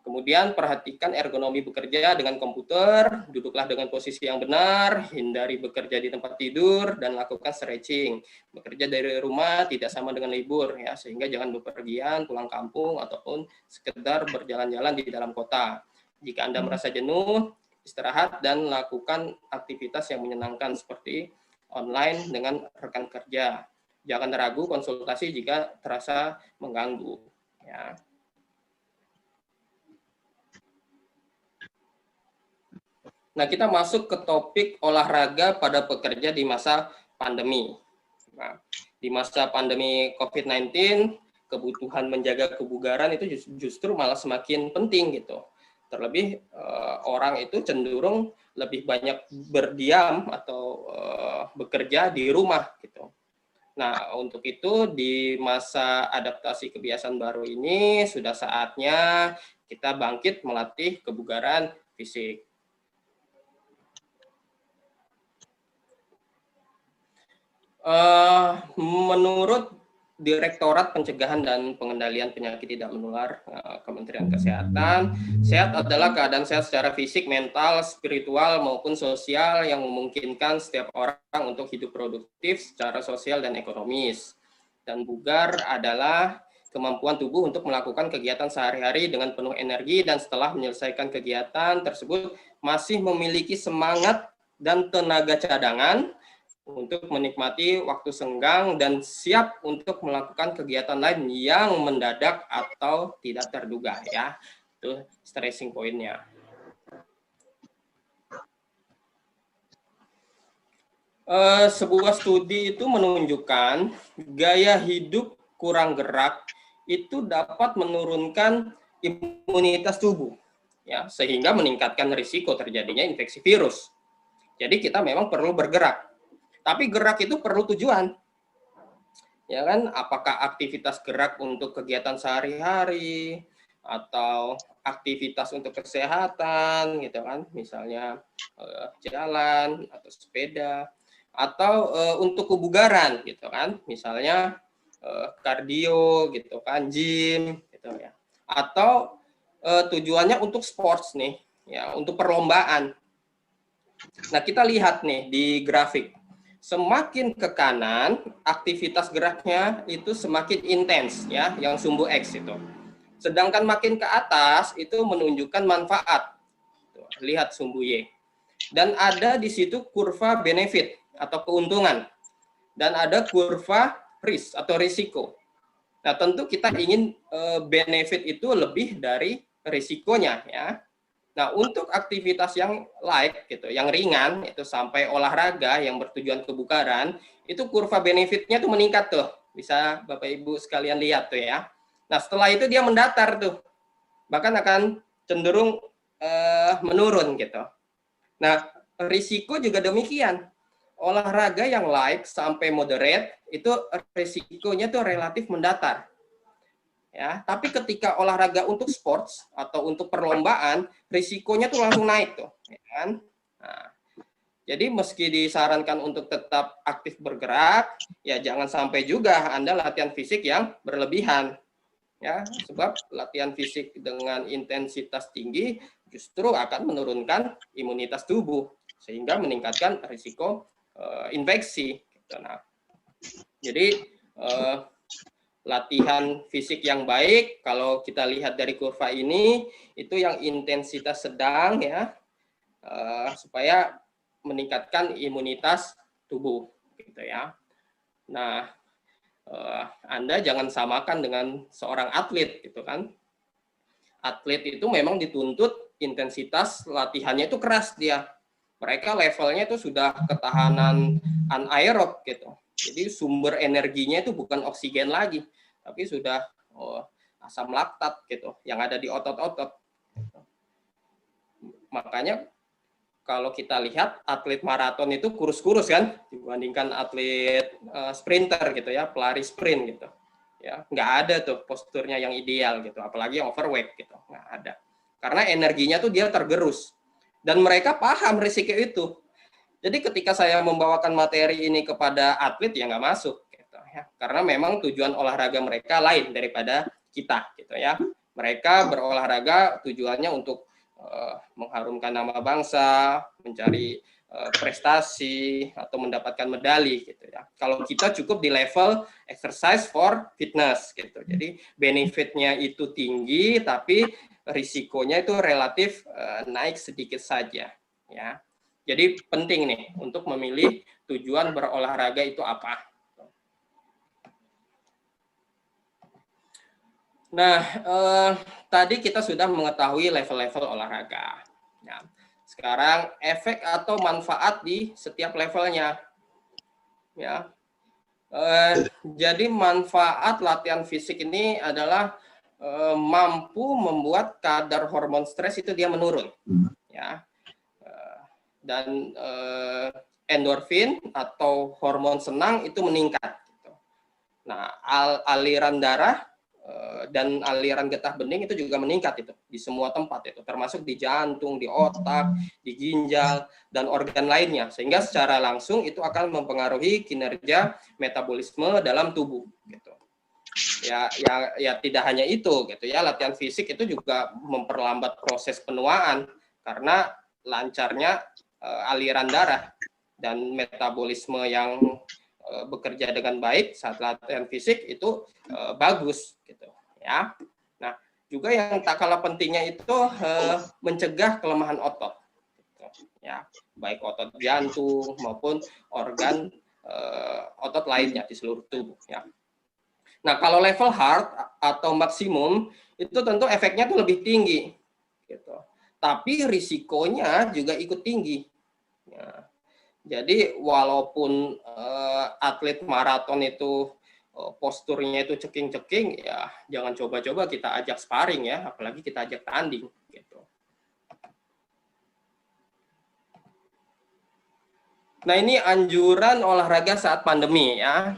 Kemudian perhatikan ergonomi bekerja dengan komputer, duduklah dengan posisi yang benar, hindari bekerja di tempat tidur, dan lakukan stretching. Bekerja dari rumah tidak sama dengan libur, ya, sehingga jangan bepergian, pulang kampung, ataupun sekedar berjalan-jalan di dalam kota. Jika Anda merasa jenuh, istirahat dan lakukan aktivitas yang menyenangkan seperti online dengan rekan kerja. Jangan ragu konsultasi jika terasa mengganggu, ya. Nah, kita masuk ke topik olahraga pada pekerja di masa pandemi. Nah, di masa pandemi COVID-19, kebutuhan menjaga kebugaran itu justru malah semakin penting, gitu. Terlebih orang itu cenderung lebih banyak berdiam atau bekerja di rumah, gitu. Nah, untuk itu di masa adaptasi kebiasaan baru ini sudah saatnya kita bangkit melatih kebugaran fisik. Menurut Direktorat Pencegahan dan Pengendalian Penyakit Tidak Menular Kementerian Kesehatan. Sehat adalah keadaan sehat secara fisik, mental, spiritual, maupun sosial yang memungkinkan setiap orang untuk hidup produktif secara sosial dan ekonomis. Dan bugar adalah kemampuan tubuh untuk melakukan kegiatan sehari-hari dengan penuh energi dan setelah menyelesaikan kegiatan tersebut masih memiliki semangat dan tenaga cadangan untuk menikmati waktu senggang dan siap untuk melakukan kegiatan lain yang mendadak atau tidak terduga, ya. Itu stressing pointnya. Sebuah studi itu menunjukkan gaya hidup kurang gerak itu dapat menurunkan imunitas tubuh, ya, sehingga meningkatkan risiko terjadinya infeksi virus. Jadi kita memang perlu bergerak. Tapi gerak itu perlu tujuan, ya kan? Apakah aktivitas gerak untuk kegiatan sehari-hari atau aktivitas untuk kesehatan, gitu kan? Misalnya jalan atau sepeda, atau untuk kebugaran, gitu kan? Misalnya kardio, gitu kan? Gym, gitu ya. Atau tujuannya untuk sports nih, ya, untuk perlombaan. Nah, kita lihat nih di grafik. Semakin ke kanan, aktivitas geraknya itu semakin intens, ya, yang sumbu X itu. Sedangkan makin ke atas itu menunjukkan manfaat. Tuh, lihat sumbu Y. Dan ada di situ kurva benefit atau keuntungan. Dan ada kurva risk atau risiko. Nah, tentu kita ingin benefit itu lebih dari risikonya, ya. Nah, untuk aktivitas yang light gitu, yang ringan itu sampai olahraga yang bertujuan kebugaran, itu kurva benefitnya tuh meningkat tuh. Bisa Bapak Ibu sekalian lihat tuh, ya. Nah, setelah itu dia mendatar tuh. Bahkan akan cenderung menurun gitu. Nah, risiko juga demikian. Olahraga yang light sampai moderate itu risikonya tuh relatif mendatar. Ya, tapi ketika olahraga untuk sports atau untuk perlombaan, risikonya tuh langsung naik tuh, ya kan? Nah, jadi meski disarankan untuk tetap aktif bergerak, ya jangan sampai juga Anda latihan fisik yang berlebihan, ya, sebab latihan fisik dengan intensitas tinggi justru akan menurunkan imunitas tubuh sehingga meningkatkan risiko infeksi. Gitu. Nah, jadi latihan fisik yang baik, kalau kita lihat dari kurva ini, itu yang intensitas sedang, ya, supaya meningkatkan imunitas tubuh, gitu ya. Nah, Anda jangan samakan dengan seorang atlet, gitu kan. Atlet itu memang dituntut intensitas latihannya itu keras dia. Mereka levelnya itu sudah ketahanan anaerob, gitu. Jadi sumber energinya itu bukan oksigen lagi, tapi sudah asam laktat gitu, yang ada di otot-otot. Makanya kalau kita lihat atlet maraton itu kurus-kurus kan, dibandingkan atlet sprinter gitu ya, pelari sprint gitu. Ya, nggak ada tuh posturnya yang ideal gitu, apalagi yang overweight gitu, nggak ada. Karena energinya tuh dia tergerus. Dan mereka paham risiko itu. Jadi ketika saya membawakan materi ini kepada atlet ya nggak masuk, gitu ya. Karena memang tujuan olahraga mereka lain daripada kita, gitu ya. Mereka berolahraga tujuannya untuk mengharumkan nama bangsa, mencari prestasi atau mendapatkan medali, gitu ya. Kalau kita cukup di level exercise for fitness, gitu. Jadi benefitnya itu tinggi, tapi risikonya itu relatif naik sedikit saja, ya. Jadi penting nih untuk memilih tujuan berolahraga itu apa. Nah, tadi kita sudah mengetahui level-level olahraga. Nah, sekarang efek atau manfaat di setiap levelnya. Ya, jadi manfaat latihan fisik ini adalah mampu membuat kadar hormon stres itu dia menurun. Ya. Dan endorfin atau hormon senang itu meningkat. Nah, aliran darah dan aliran getah bening itu juga meningkat itu di semua tempat itu, termasuk di jantung, di otak, di ginjal dan organ lainnya, sehingga secara langsung itu akan mempengaruhi kinerja metabolisme dalam tubuh. Gitu. ya tidak hanya itu gitu ya, latihan fisik itu juga memperlambat proses penuaan karena lancarnya aliran darah dan metabolisme yang bekerja dengan baik saat latihan fisik itu bagus gitu ya. Nah, juga yang tak kalah pentingnya itu mencegah kelemahan otot gitu, ya, baik otot jantung maupun organ otot lainnya di seluruh tubuh ya. Nah, kalau level hard atau maksimum itu tentu efeknya tuh lebih tinggi gitu. Tapi risikonya juga ikut tinggi. Ya. Jadi walaupun atlet maraton itu posturnya itu ceking-ceking, ya jangan coba-coba kita ajak sparring ya, apalagi kita ajak tanding gitu. Nah, ini anjuran olahraga saat pandemi ya.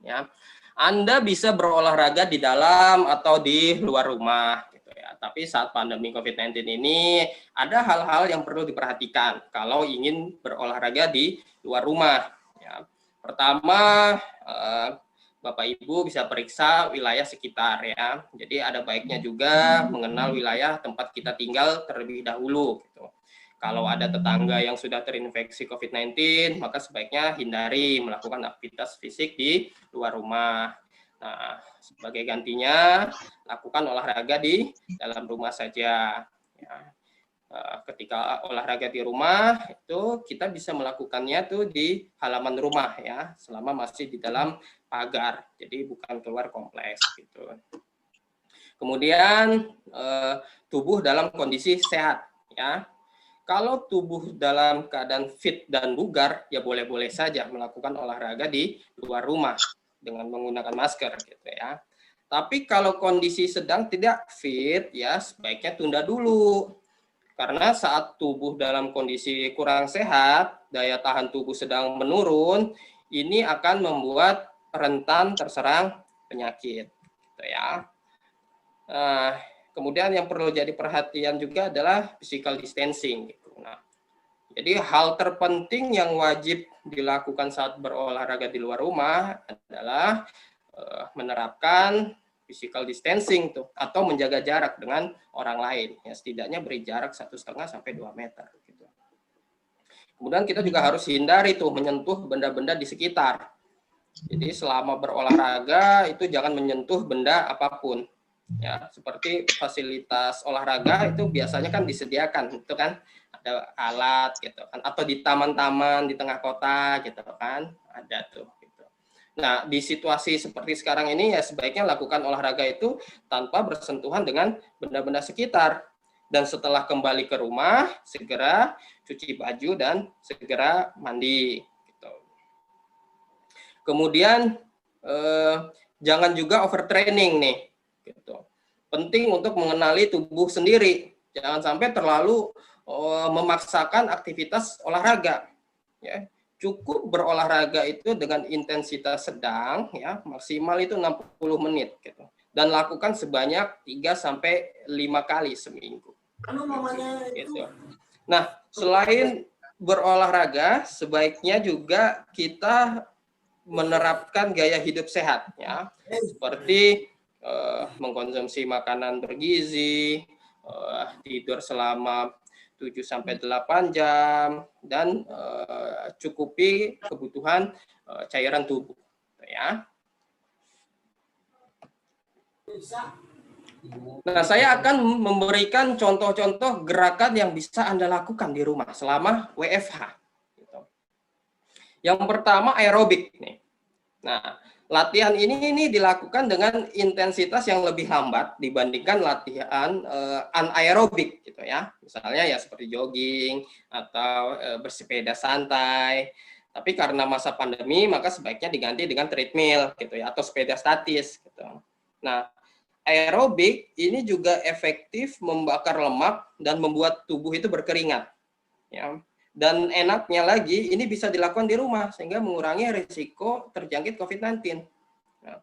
Ya. Anda bisa berolahraga di dalam atau di luar rumah gitu ya. Tapi saat pandemi COVID-19 ini ada hal-hal yang perlu diperhatikan kalau ingin berolahraga di luar rumah ya. Pertama, Bapak Ibu bisa periksa wilayah sekitar ya. Jadi ada baiknya juga mengenal wilayah tempat kita tinggal terlebih dahulu gitu. Kalau ada tetangga yang sudah terinfeksi COVID-19, maka sebaiknya hindari melakukan aktivitas fisik di luar rumah. Nah, sebagai gantinya, lakukan olahraga di dalam rumah saja. Ya. Ketika olahraga di rumah, itu kita bisa melakukannya tuh di halaman rumah ya, selama masih di dalam pagar, jadi bukan keluar kompleks gitu. Kemudian tubuh dalam kondisi sehat ya. Kalau tubuh dalam keadaan fit dan bugar, ya boleh-boleh saja melakukan olahraga di luar rumah dengan menggunakan masker gitu ya. Tapi kalau kondisi sedang tidak fit, ya sebaiknya tunda dulu. Karena saat tubuh dalam kondisi kurang sehat, daya tahan tubuh sedang menurun, ini akan membuat rentan terserang penyakit gitu ya. Nah, kemudian yang perlu jadi perhatian juga adalah physical distancing. Gitu. Nah, jadi hal terpenting yang wajib dilakukan saat berolahraga di luar rumah adalah menerapkan physical distancing tuh, atau menjaga jarak dengan orang lain. Ya, setidaknya beri jarak 1,5 sampai 2 meter. Gitu. Kemudian kita juga harus hindari tuh menyentuh benda-benda di sekitar. Jadi selama berolahraga itu jangan menyentuh benda apapun. Ya, seperti fasilitas olahraga itu biasanya kan disediakan itu kan ada alat gitu kan, atau di taman-taman di tengah kota gitu kan ada tuh gitu. Nah, di situasi seperti sekarang ini ya sebaiknya lakukan olahraga itu tanpa bersentuhan dengan benda-benda sekitar, dan setelah kembali ke rumah segera cuci baju dan segera mandi gitu. Kemudian jangan juga overtraining nih. Gitu. Penting untuk mengenali tubuh sendiri, jangan sampai terlalu memaksakan aktivitas olahraga. Ya. Cukup berolahraga itu dengan intensitas sedang, ya maksimal itu 60 menit, gitu. Dan lakukan sebanyak 3 sampai 5 kali seminggu. Gitu. Nah, selain berolahraga, sebaiknya juga kita menerapkan gaya hidup sehat, ya, seperti mengkonsumsi makanan bergizi, tidur selama 7-8 jam, dan cukupi kebutuhan cairan tubuh. Ya. Nah, saya akan memberikan contoh-contoh gerakan yang bisa Anda lakukan di rumah selama WFH. Yang pertama aerobik nih. Nah, latihan ini dilakukan dengan intensitas yang lebih lambat dibandingkan latihan anaerobik gitu ya. Misalnya ya seperti jogging atau bersepeda santai. Tapi karena masa pandemi maka sebaiknya diganti dengan treadmill gitu ya, atau sepeda statis gitu. Nah, aerobik ini juga efektif membakar lemak dan membuat tubuh itu berkeringat. Ya. Dan enaknya lagi, ini bisa dilakukan di rumah, sehingga mengurangi risiko terjangkit COVID-19. Nah,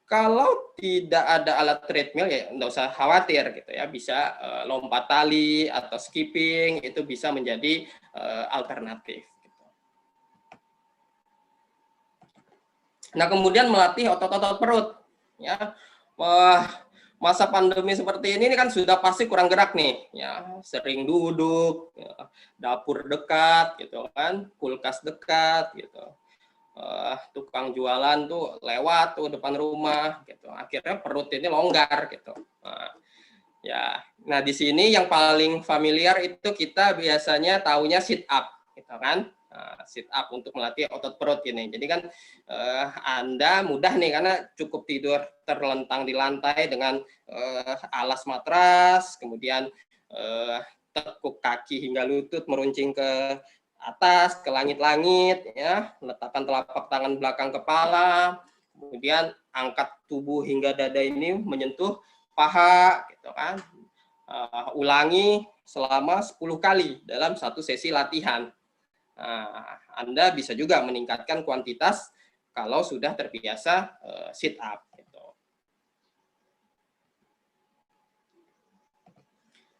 kalau tidak ada alat treadmill, ya nggak usah khawatir, gitu ya. Bisa lompat tali atau skipping, itu bisa menjadi alternatif. Gitu. Nah, kemudian melatih otot-otot perut. Ya, wah, masa pandemi seperti ini kan sudah pasti kurang gerak nih. Ya, sering duduk, ya, dapur dekat, gitu kan, kulkas dekat, gitu. Tukang jualan tuh lewat tuh depan rumah, gitu. Akhirnya perut ini longgar, gitu. Nah di sini yang paling familiar itu kita biasanya taunya sit up, gitu kan? Sit up untuk melatih otot perut ini. Jadi kan Anda mudah nih karena cukup tidur terlentang di lantai dengan alas matras, kemudian tekuk kaki hingga lutut meruncing ke atas, ke langit-langit, ya, letakkan telapak tangan belakang kepala, kemudian angkat tubuh hingga dada ini menyentuh paha, gitu kan. Ulangi selama 10 kali dalam satu sesi latihan. Anda bisa juga meningkatkan kuantitas kalau sudah terbiasa sit up. Gitu.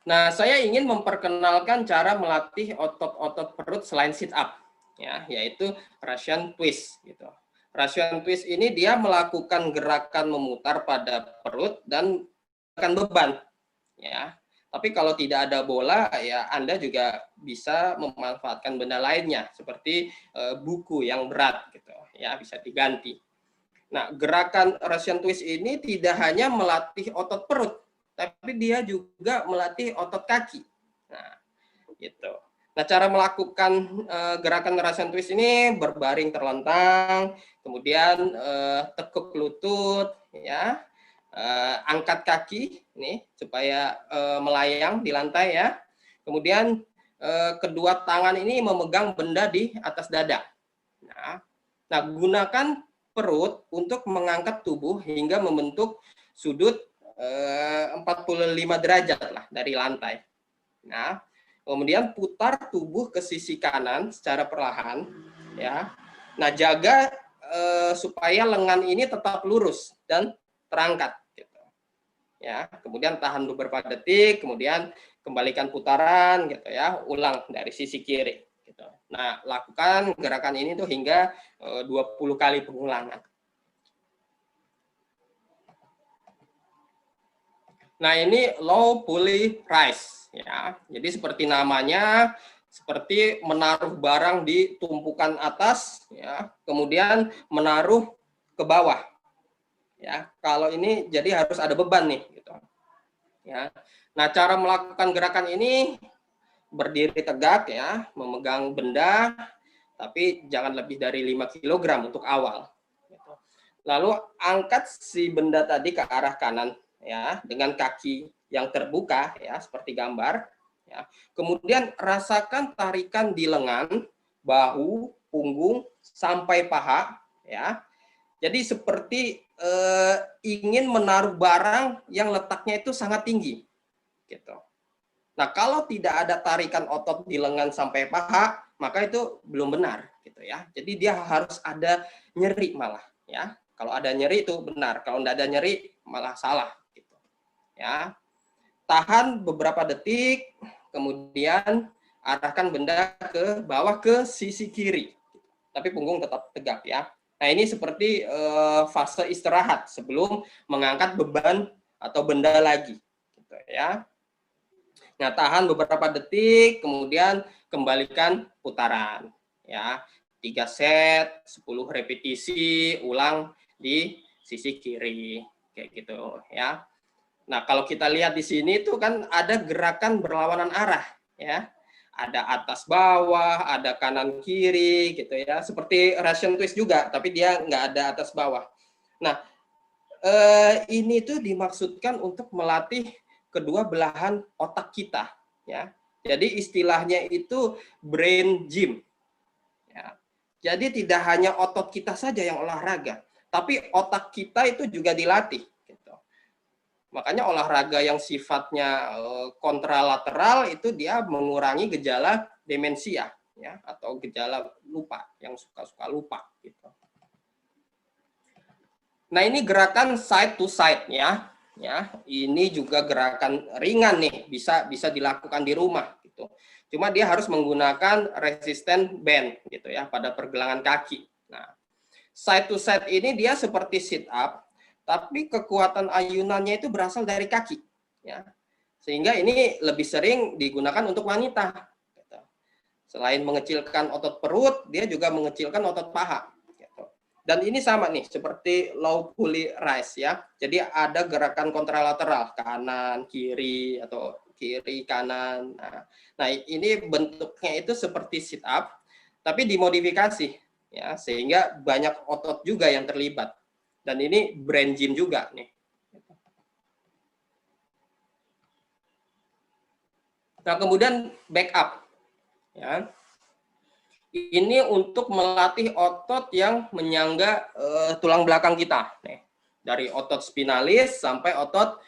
Nah, saya ingin memperkenalkan cara melatih otot-otot perut selain sit up, ya, yaitu Russian twist. Gitu. Russian twist ini dia melakukan gerakan memutar pada perut dan akan beban, ya. Tapi kalau tidak ada bola, ya Anda juga bisa memanfaatkan benda lainnya seperti buku yang berat, gitu, ya, bisa diganti. Nah, gerakan Russian twist ini tidak hanya melatih otot perut, tapi dia juga melatih otot kaki. Nah, gitu. Nah, cara melakukan gerakan Russian twist ini berbaring terlentang, kemudian tekuk lutut, ya. Angkat kaki nih supaya melayang di lantai, ya. Kemudian kedua tangan ini memegang benda di atas dada. Nah, gunakan perut untuk mengangkat tubuh hingga membentuk sudut 45 derajat lah dari lantai. Nah, kemudian putar tubuh ke sisi kanan secara perlahan, ya. Nah, jaga supaya lengan ini tetap lurus dan terangkat. Ya, kemudian tahan beberapa detik, kemudian kembalikan putaran, gitu ya, ulang dari sisi kiri. Gitu. Nah, lakukan gerakan ini tuh hingga 20 kali pengulangan. Nah, ini low pulley rise, ya. Jadi seperti namanya, seperti menaruh barang di tumpukan atas, ya, kemudian menaruh ke bawah. Ya, kalau ini jadi harus ada beban nih, gitu. Ya. Nah, cara melakukan gerakan ini berdiri tegak, ya, memegang benda, tapi jangan lebih dari 5 kg untuk awal. Lalu angkat si benda tadi ke arah kanan, ya, dengan kaki yang terbuka, ya, seperti gambar. Ya. Kemudian rasakan tarikan di lengan, bahu, punggung sampai paha, ya. Jadi seperti ingin menaruh barang yang letaknya itu sangat tinggi, gitu. Nah, kalau tidak ada tarikan otot di lengan sampai paha, maka itu belum benar, gitu ya. Jadi dia harus ada nyeri malah, ya. Kalau ada nyeri itu benar, kalau tidak ada nyeri malah salah, gitu. Ya. Tahan beberapa detik, kemudian arahkan benda ke bawah ke sisi kiri, tapi punggung tetap tegak, ya. Nah, ini seperti fase istirahat sebelum mengangkat beban atau benda lagi, gitu ya. Nah, tahan beberapa detik, kemudian kembalikan putaran, ya. 3 set, 10 repetisi, ulang di sisi kiri, kayak gitu, ya. Nah, kalau kita lihat di sini itu kan ada gerakan berlawanan arah, ya. Ada atas bawah, ada kanan kiri, gitu ya. Seperti Russian twist juga, tapi dia nggak ada atas bawah. Nah, ini tuh dimaksudkan untuk melatih kedua belahan otak kita, ya. Jadi istilahnya itu brain gym. Ya. Jadi tidak hanya otot kita saja yang olahraga, tapi otak kita itu juga dilatih. Makanya olahraga yang sifatnya kontralateral itu dia mengurangi gejala demensia, ya, atau gejala lupa, yang suka-suka lupa, gitu. Nah, ini gerakan side to side, ya. Ya, ini juga gerakan ringan nih, bisa dilakukan di rumah, gitu. Cuma dia harus menggunakan resisten band, gitu ya, pada pergelangan kaki. Nah, side to side ini dia seperti sit up, tapi kekuatan ayunannya itu berasal dari kaki, ya. Sehingga ini lebih sering digunakan untuk wanita. Selain mengecilkan otot perut, dia juga mengecilkan otot paha. Dan ini sama nih, seperti low pulley rise, ya. Jadi ada gerakan kontralateral, kanan, kiri, atau kiri, kanan. Nah, ini bentuknya itu seperti sit up, tapi dimodifikasi, ya, sehingga banyak otot juga yang terlibat. Dan ini brain gym juga nih. Nah, kemudian back up, ya. Ini untuk melatih otot yang menyangga tulang belakang kita, nih. Dari otot spinalis sampai otot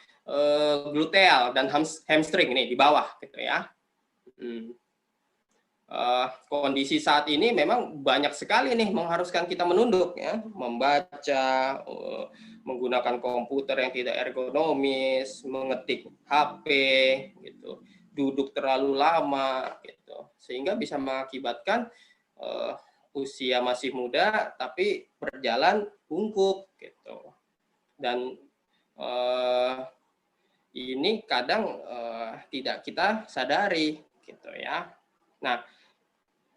gluteal dan hamstring nih di bawah, gitu ya. Kondisi saat ini memang banyak sekali nih mengharuskan kita menunduk, ya, membaca, menggunakan komputer yang tidak ergonomis, mengetik HP, gitu, duduk terlalu lama, gitu, sehingga bisa mengakibatkan usia masih muda tapi berjalan bungkuk, gitu. Dan ini kadang tidak kita sadari, gitu ya. Nah,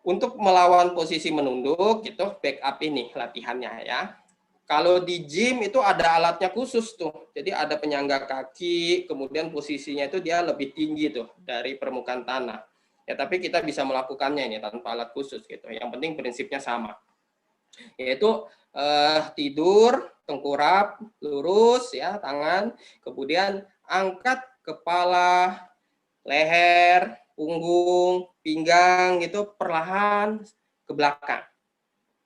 untuk melawan posisi menunduk, gitu, back up ini latihannya, ya. Kalau di gym itu ada alatnya khusus tuh, jadi ada penyangga kaki, kemudian posisinya itu dia lebih tinggi tuh dari permukaan tanah. Ya, tapi kita bisa melakukannya ini tanpa alat khusus, gitu. Yang penting prinsipnya sama, yaitu tidur, tengkurap lurus, ya, tangan, kemudian angkat kepala, leher, punggung, pinggang, gitu, perlahan ke belakang,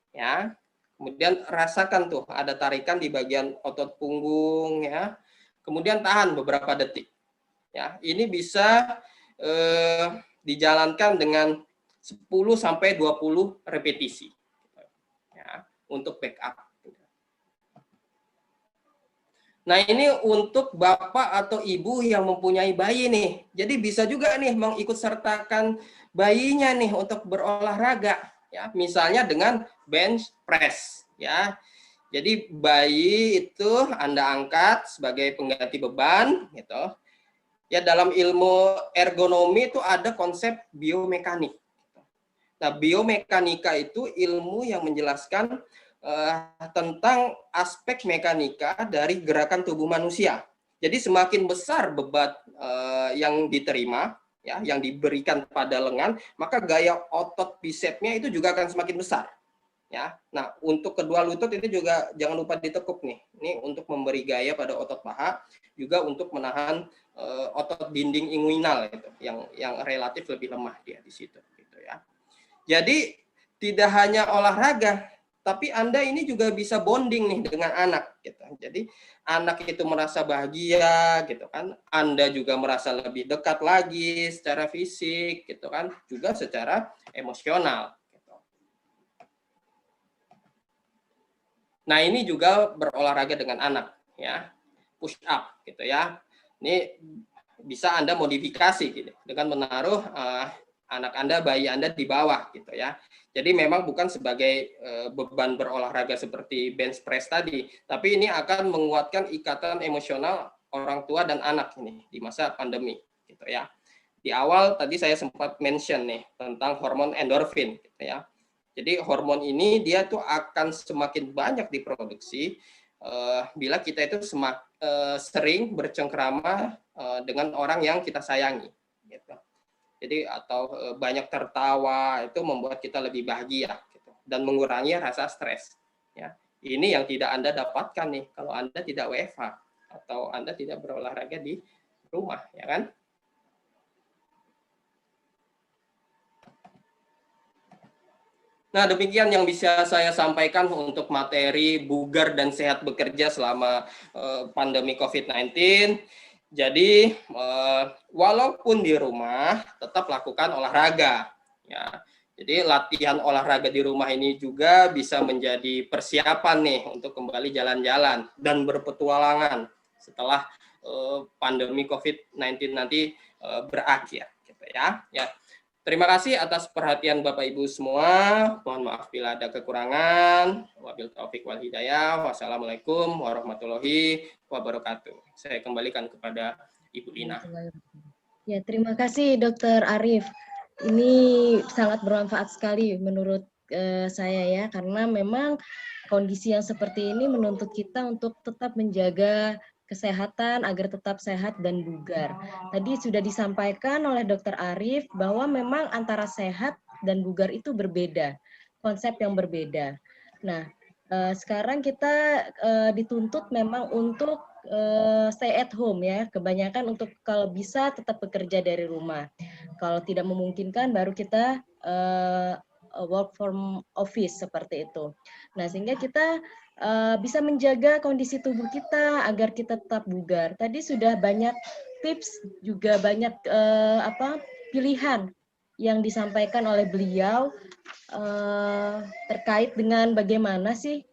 ya. Kemudian rasakan tuh ada tarikan di bagian otot punggung, ya. Kemudian tahan beberapa detik, ya. Ini bisa dijalankan dengan 10 sampai 20 repetisi, ya, untuk backup. Nah, ini untuk bapak atau ibu yang mempunyai bayi nih. Jadi bisa juga nih mengikut sertakan bayinya nih untuk berolahraga, ya. Misalnya dengan bench press, ya. Jadi bayi itu Anda angkat sebagai pengganti beban, gitu. Ya, dalam ilmu ergonomi itu ada konsep biomekanik. Nah, biomekanika itu ilmu yang menjelaskan tentang aspek mekanika dari gerakan tubuh manusia. Jadi semakin besar beban yang diterima, ya, yang diberikan pada lengan, maka gaya otot bisepsnya itu juga akan semakin besar. Ya, nah, untuk kedua lutut itu juga jangan lupa ditekuk nih. Ini untuk memberi gaya pada otot paha, juga untuk menahan otot dinding inguinal itu, yang relatif lebih lemah dia di situ, gitu ya. Jadi tidak hanya olahraga, tapi Anda ini juga bisa bonding nih dengan anak, gitu. Jadi anak itu merasa bahagia, gitu kan. Anda juga merasa lebih dekat lagi secara fisik, gitu kan, juga secara emosional. Nah, ini juga berolahraga dengan anak, ya, push up, gitu ya. Ini bisa Anda modifikasi, gitu, dengan menaruh anak Anda, bayi Anda di bawah, gitu ya. Jadi memang bukan sebagai beban berolahraga seperti bench press tadi, tapi ini akan menguatkan ikatan emosional orang tua dan anak ini di masa pandemi, gitu ya. Di awal tadi saya sempat mention nih tentang hormon endorfin, gitu ya. Jadi hormon ini dia tuh akan semakin banyak diproduksi bila kita itu sering bercengkrama dengan orang yang kita sayangi, gitu. Jadi atau banyak tertawa itu membuat kita lebih bahagia, gitu, dan mengurangi rasa stres. Ya, ini yang tidak Anda dapatkan nih kalau Anda tidak WFH atau Anda tidak berolahraga di rumah, ya kan? Nah, demikian yang bisa saya sampaikan untuk materi bugar dan sehat bekerja selama pandemi COVID-19. Jadi, walaupun di rumah, tetap lakukan olahraga. Ya. Jadi, latihan olahraga di rumah ini juga bisa menjadi persiapan nih untuk kembali jalan-jalan dan berpetualangan setelah pandemi COVID-19 nanti berakhir. Gitu ya. Terima kasih atas perhatian Bapak Ibu semua. Mohon maaf bila ada kekurangan. Wabil taufik wal hidayah. Wassalamualaikum warahmatullahi wabarakatuh. Saya kembalikan kepada Ibu Lina. Ya, terima kasih Dr. Arif. Ini sangat bermanfaat sekali menurut saya ya, karena memang kondisi yang seperti ini menuntut kita untuk tetap menjaga kesehatan agar tetap sehat dan bugar. Tadi sudah disampaikan oleh Dr. Arif bahwa memang antara sehat dan bugar itu berbeda, konsep yang berbeda. Nah, sekarang kita dituntut memang untuk stay at home ya, kebanyakan untuk kalau bisa tetap bekerja dari rumah. Kalau tidak memungkinkan baru kita work from office seperti itu. Nah, sehingga kita bisa menjaga kondisi tubuh kita agar kita tetap bugar. Tadi sudah banyak tips, juga banyak pilihan yang disampaikan oleh beliau terkait dengan bagaimana sih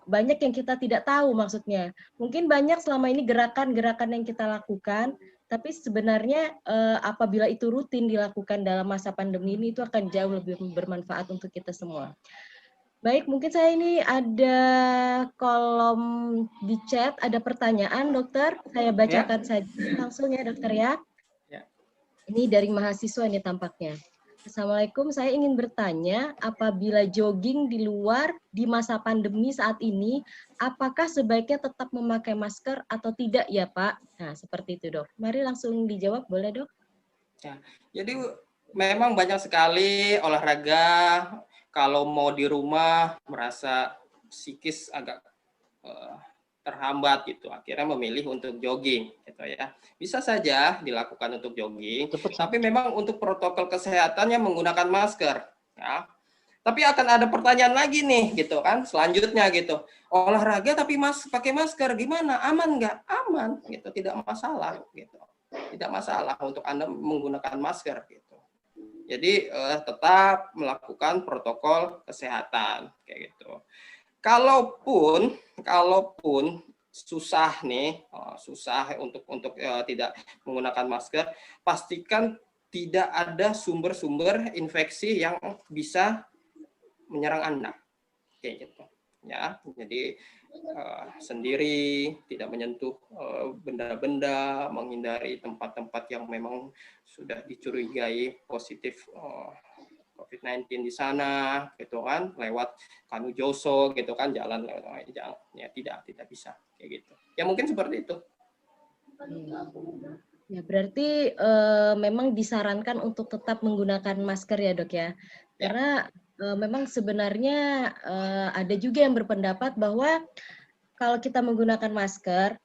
banyak yang kita tidak tahu maksudnya. Mungkin banyak selama ini gerakan-gerakan yang kita lakukan, tapi sebenarnya apabila itu rutin dilakukan dalam masa pandemi ini itu akan jauh lebih bermanfaat untuk kita semua. Baik, mungkin saya ini ada kolom di chat, ada pertanyaan, dokter. Saya bacakan saja langsung ya, dokter ya. Ini dari mahasiswa ini tampaknya. Assalamualaikum, saya ingin bertanya, apabila jogging di luar di masa pandemi saat ini, apakah sebaiknya tetap memakai masker atau tidak ya Pak? Nah, seperti itu dok. Mari langsung dijawab, boleh dok? Ya, jadi memang banyak sekali olahraga. Kalau mau di rumah merasa psikis agak terhambat gitu, akhirnya memilih untuk jogging gitu ya. Bisa saja dilakukan untuk jogging, tapi memang untuk protokol kesehatannya menggunakan masker ya. Tapi akan ada pertanyaan lagi nih gitu kan, selanjutnya gitu. Olahraga tapi pakai masker gimana? Aman nggak? Aman gitu, tidak masalah gitu. Tidak masalah untuk Anda menggunakan masker gitu. Jadi tetap melakukan protokol kesehatan kayak gitu. Kalaupun susah nih, susah untuk tidak menggunakan masker, pastikan tidak ada sumber-sumber infeksi yang bisa menyerang Anda, kayak gitu. Ya, jadi sendiri, tidak menyentuh benda-benda, menghindari tempat-tempat yang memang sudah dicurigai positif COVID-19 di sana, gitu kan, lewat Kanu Joso, gitu kan, jalan lewat, ya tidak bisa, kayak gitu. Ya mungkin seperti itu. Ya berarti memang disarankan untuk tetap menggunakan masker ya dok ya, karena memang sebenarnya ada juga yang berpendapat bahwa kalau kita menggunakan masker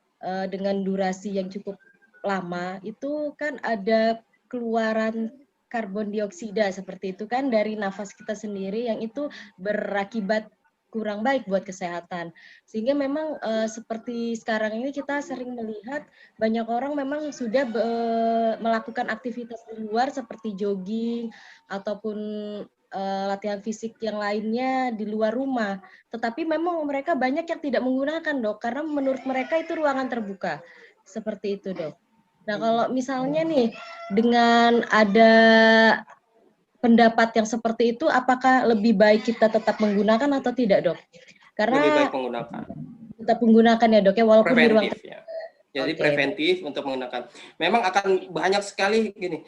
dengan durasi yang cukup lama, itu kan ada keluaran karbon dioksida seperti itu kan dari nafas kita sendiri yang itu berakibat kurang baik buat kesehatan. Sehingga memang seperti sekarang ini kita sering melihat banyak orang memang sudah melakukan aktivitas di luar seperti jogging ataupun latihan fisik yang lainnya di luar rumah. Tetapi memang mereka banyak yang tidak menggunakan dok, karena menurut mereka itu ruangan terbuka. Seperti itu dok. Nah kalau misalnya nih dengan ada pendapat yang seperti itu, apakah lebih baik kita tetap menggunakan atau tidak dok? Karena lebih baik menggunakan. Tetap menggunakan ya dok ya, walaupun preventif, di ruang ya. Jadi preventif untuk menggunakan. Memang akan banyak sekali gini.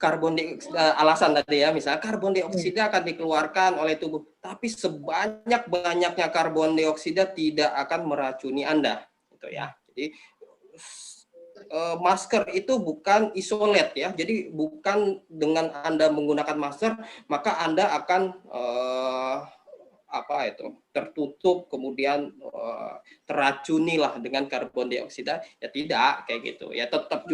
Karbon dioksida, alasan tadi ya, misalnya karbon dioksida akan dikeluarkan oleh tubuh, tapi sebanyak-banyaknya karbon dioksida tidak akan meracuni Anda, gitu ya. Jadi masker itu bukan isolate ya, jadi bukan dengan Anda menggunakan masker maka Anda akan tertutup kemudian teracuni lah dengan karbon dioksida, ya tidak kayak gitu ya, tetap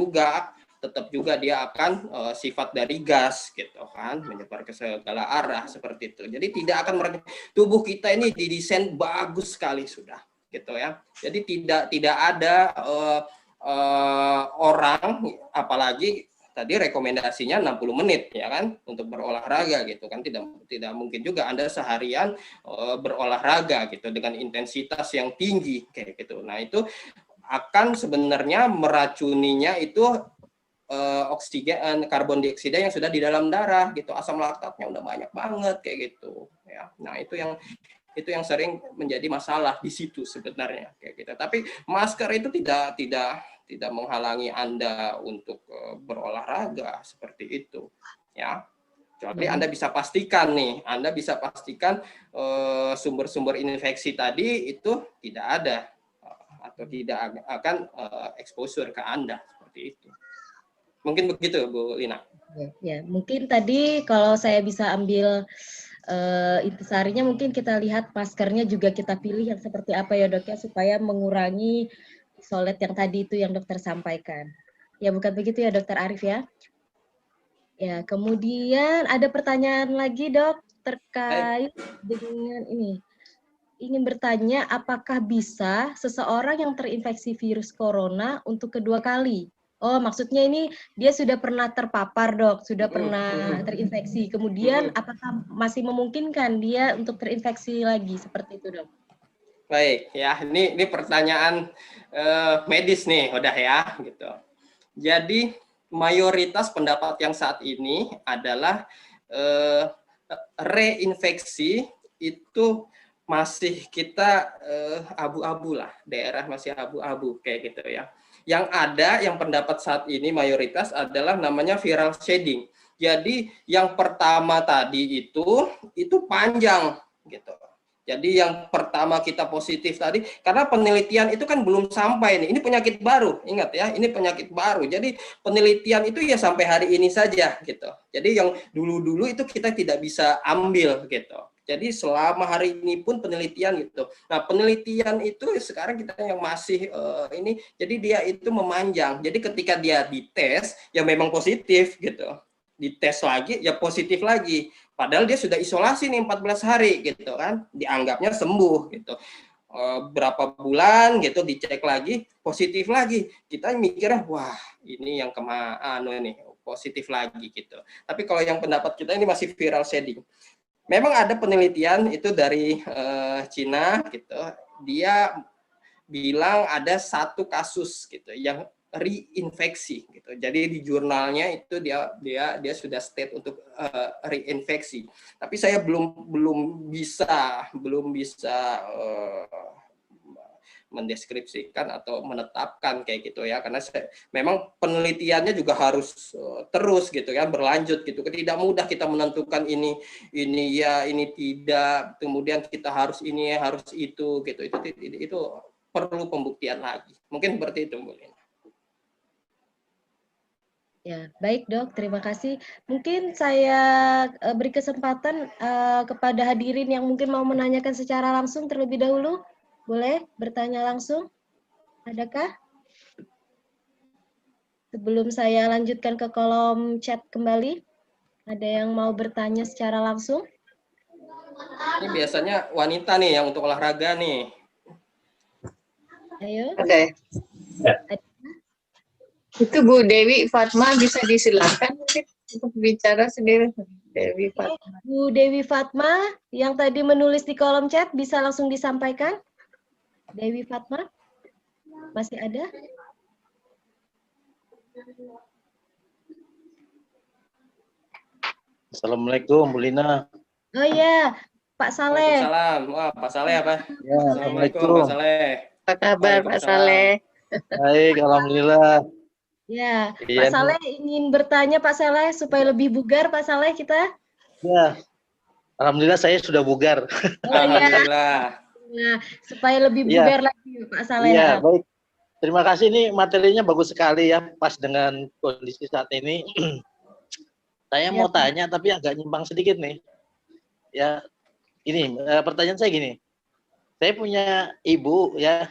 juga dia akan sifat dari gas gitu kan, menyebar ke segala arah seperti itu. Jadi tidak akan tubuh kita ini didesain bagus sekali sudah gitu ya. Jadi tidak ada orang, apalagi tadi rekomendasinya 60 menit ya kan untuk berolahraga gitu kan, tidak mungkin juga Anda seharian berolahraga gitu dengan intensitas yang tinggi kayak gitu. Nah itu akan sebenarnya meracuninya itu oksigen, karbon dioksida yang sudah di dalam darah gitu, asam laktatnya udah banyak banget kayak gitu ya. Nah itu yang sering menjadi masalah di situ sebenarnya kayak gitu. Tapi masker itu tidak menghalangi Anda untuk berolahraga seperti itu ya. Jadi Anda bisa pastikan sumber-sumber infeksi tadi itu tidak ada atau tidak akan exposure ke Anda seperti itu. Mungkin begitu Bu Lina. Ya, mungkin tadi kalau saya bisa ambil intisarinya, mungkin kita lihat maskernya juga kita pilih yang seperti apa ya Dok ya, supaya mengurangi isolat yang tadi itu yang dokter sampaikan. Ya bukan begitu ya Dokter Arif ya? Ya, kemudian ada pertanyaan lagi Dok terkait dengan ini. Ingin bertanya apakah bisa seseorang yang terinfeksi virus corona untuk kedua kali? Oh, maksudnya ini dia sudah pernah terpapar Dok, sudah pernah terinfeksi. Kemudian apakah masih memungkinkan dia untuk terinfeksi lagi seperti itu Dok? Baik, ya ini pertanyaan medis nih, udah ya gitu. Jadi mayoritas pendapat yang saat ini adalah reinfeksi itu masih kita abu-abu lah, daerah masih abu-abu kayak gitu ya. Yang ada, yang pendapat saat ini mayoritas adalah namanya viral shedding. Jadi yang pertama tadi itu panjang gitu. Jadi yang pertama kita positif tadi, karena penelitian itu kan belum sampai nih. Ini penyakit baru, ingat ya, ini penyakit baru. Jadi penelitian itu ya sampai hari ini saja gitu. Jadi yang dulu-dulu itu kita tidak bisa ambil gitu. Jadi selama hari ini pun penelitian gitu. Nah penelitian itu sekarang kita yang masih ini, jadi dia itu memanjang. Jadi ketika dia dites, ya memang positif gitu. Dites lagi, ya positif lagi. Padahal dia sudah isolasi nih 14 hari gitu kan, dianggapnya sembuh gitu. Berapa bulan gitu dicek lagi, positif lagi. Kita mikirnya wah ini yang ini positif lagi gitu. Tapi kalau yang pendapat kita ini masih viral shedding. Memang ada penelitian itu dari Cina gitu. Dia bilang ada satu kasus gitu yang reinfeksi gitu. Jadi di jurnalnya itu dia sudah state untuk reinfeksi. Tapi saya belum bisa mendeskripsikan atau menetapkan kayak gitu ya, karena memang penelitiannya juga harus terus gitu ya, berlanjut gitu. Tidak mudah kita menentukan ini ya, ini tidak, kemudian kita harus ini harus itu gitu. Itu perlu pembuktian lagi. Mungkin seperti itu Bu Lina. Ya, baik Dok, terima kasih. Mungkin saya beri kesempatan kepada hadirin yang mungkin mau menanyakan secara langsung terlebih dahulu. Boleh bertanya langsung? Adakah? Sebelum saya lanjutkan ke kolom chat kembali, ada yang mau bertanya secara langsung? Ini biasanya wanita nih yang untuk olahraga nih. Ayo. Oke. Itu Bu Dewi Fatma bisa disilakan mungkin untuk bicara sendiri. Dewi Fatma. Bu Dewi Fatma yang tadi menulis di kolom chat bisa langsung disampaikan. Dewi Fatma masih ada? Assalamualaikum Bu Lina. Oh iya, Pak Saleh. Waalaikumsalam. Wah, Pak Saleh apa? Ya, Assalamualaikum Assalamualaikum. Pak Saleh. Apa kabar Pak Saleh? Baik, alhamdulillah. Ya, Iya, Pak Saleh ingin bertanya Pak Saleh supaya lebih bugar Pak Saleh kita. Ya, alhamdulillah saya sudah bugar. Oh iya. Alhamdulillah. Nah, supaya lebih bugar lagi Pak Saleh. Iya, baik. Terima kasih, ini materinya bagus sekali ya, pas dengan kondisi saat ini. Saya mau tanya tapi agak nyimpang sedikit nih. Ya, ini pertanyaan saya gini. Saya punya ibu ya,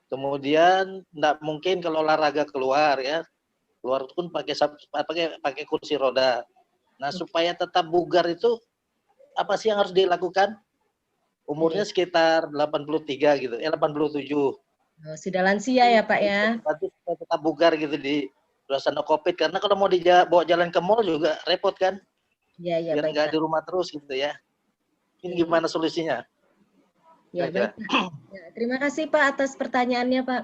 kemudian enggak mungkin kalau olahraga keluar ya. Keluar pun pakai kursi roda. Nah, supaya tetap bugar itu apa sih yang harus dilakukan? Umurnya sekitar 83 gitu, 87. Oh, sudah lansia ya Pak ya? Berarti tetap bugar gitu di suasana COVID, karena kalau mau bawa jalan ke mall juga repot kan? Iya, Biar nggak di rumah terus gitu ya. Ini gimana solusinya? Ya, baik. Ya, terima kasih Pak atas pertanyaannya Pak.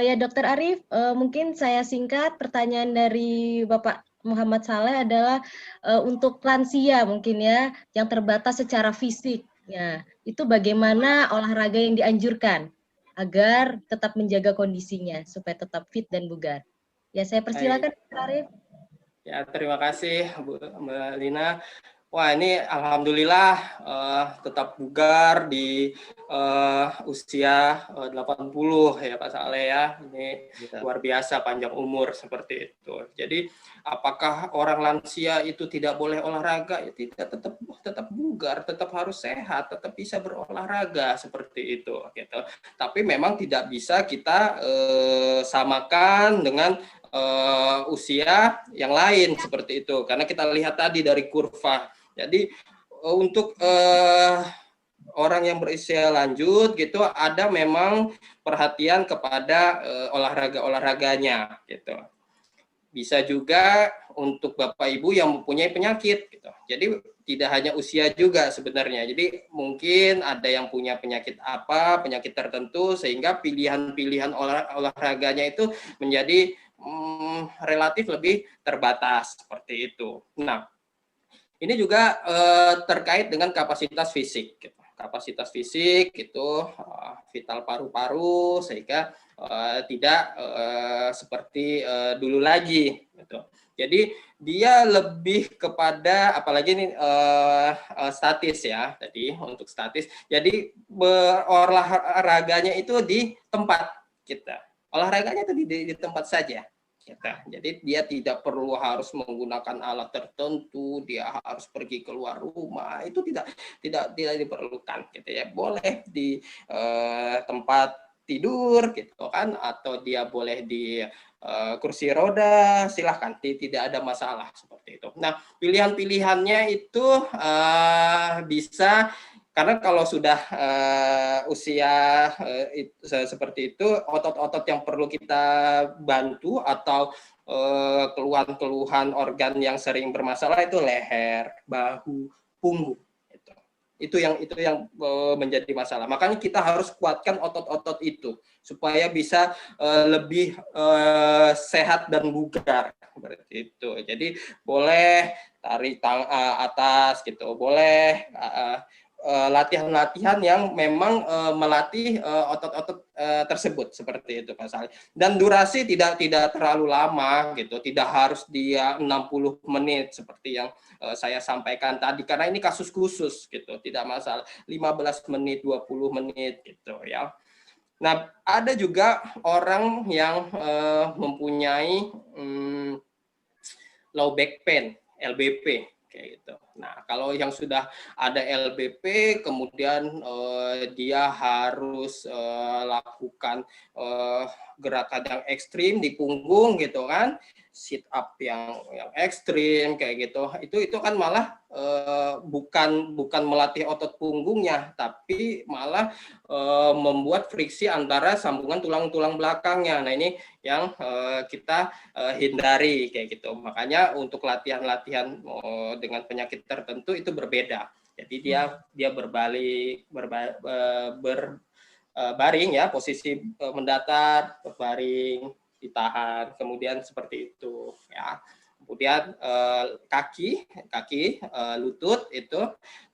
Ya Dokter Arief, mungkin saya singkat pertanyaan dari Bapak Muhammad Saleh adalah untuk lansia mungkin ya yang terbatas secara fisik. Ya, itu bagaimana olahraga yang dianjurkan agar tetap menjaga kondisinya supaya tetap fit dan bugar. Ya, saya persilakan Dokter Arief. Ya, terima kasih Mbak Lina. Wah, ini alhamdulillah tetap bugar di usia 80 ya Pak Saleh ya. Ini luar biasa panjang umur seperti itu. Jadi apakah orang lansia itu tidak boleh olahraga? Ya tidak, tetap bugar, tetap harus sehat, tetap bisa berolahraga seperti itu gitu. Tapi memang tidak bisa kita samakan dengan usia yang lain seperti itu. Karena kita lihat tadi dari kurva. Jadi untuk orang yang berusia lanjut gitu ada memang perhatian kepada olahraga-olahraganya gitu. Bisa juga untuk Bapak Ibu yang mempunyai penyakit gitu. Jadi tidak hanya usia juga sebenarnya. Jadi mungkin ada yang punya penyakit apa, penyakit tertentu sehingga pilihan-pilihan olahraganya itu menjadi relatif lebih terbatas seperti itu. Nah, ini juga terkait dengan kapasitas fisik. Gitu. Kapasitas fisik itu vital paru-paru sehingga tidak seperti dulu lagi. Gitu. Jadi dia lebih kepada apalagi ini statis ya tadi untuk statis. Jadi olahraganya itu di tempat kita. Olahraganya itu di tempat saja. Jadi dia tidak perlu harus menggunakan alat tertentu, dia harus pergi keluar rumah, itu tidak diperlukan gitu ya. Boleh di tempat tidur gitu kan, atau dia boleh di kursi roda, silahkan, tidak ada masalah seperti itu. Nah, pilihan-pilihannya itu bisa. Karena kalau sudah usia seperti itu, otot-otot yang perlu kita bantu atau keluhan-keluhan organ yang sering bermasalah itu leher, bahu, punggung. Itu yang menjadi masalah. Makanya kita harus kuatkan otot-otot itu supaya bisa lebih sehat dan bugar. Seperti itu. Jadi boleh tarik atas gitu, boleh latihan-latihan yang memang melatih otot-otot tersebut seperti itu Pak Saleh. Dan durasi tidak terlalu lama gitu, tidak harus dia 60 menit seperti yang saya sampaikan tadi karena ini kasus khusus gitu, tidak masalah 15 menit, 20 menit gitu ya. Nah, ada juga orang yang mempunyai low back pain, LBP kayak gitu. Nah, kalau yang sudah ada LBP, kemudian dia harus lakukan gerakan yang ekstrim di punggung gitu kan, sit up yang ekstrim kayak gitu. Itu kan malah bukan melatih otot punggungnya, tapi malah membuat friksi antara sambungan tulang-tulang belakangnya. Nah, ini yang kita hindari kayak gitu. Makanya untuk latihan-latihan dengan penyakit tertentu itu berbeda. Jadi dia berbaring ya, posisi mendatar, berbaring, ditahan, kemudian seperti itu ya. Kemudian kaki lutut itu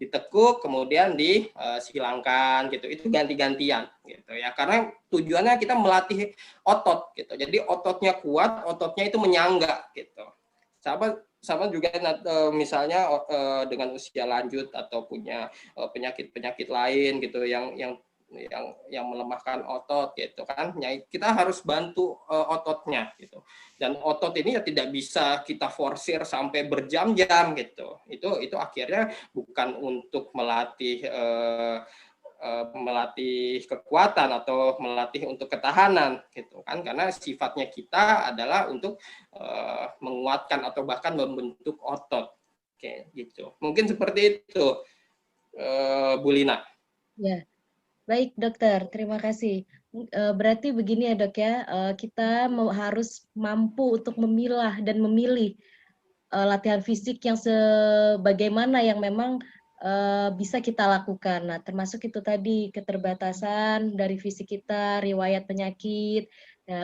ditekuk, kemudian disilangkan gitu. Itu ganti-gantian gitu ya. Karena tujuannya kita melatih otot gitu. Jadi ototnya kuat, ototnya itu menyangga gitu. Sama juga misalnya dengan usia lanjut atau punya penyakit-penyakit lain gitu yang melemahkan otot gitu kan. Kita harus bantu ototnya gitu. Dan otot ini ya tidak bisa kita forsir sampai berjam-jam gitu. Itu akhirnya bukan untuk melatih kekuatan atau melatih untuk ketahanan gitu kan, karena sifatnya kita adalah untuk menguatkan atau bahkan membentuk otot kayak gitu. Mungkin seperti itu Bu Lina. Ya. Baik dokter, terima kasih. Berarti begini ya dok ya, kita harus mampu untuk memilah dan memilih latihan fisik yang sebagaimana yang memang bisa kita lakukan. Nah, termasuk itu tadi keterbatasan dari fisik kita, riwayat penyakit,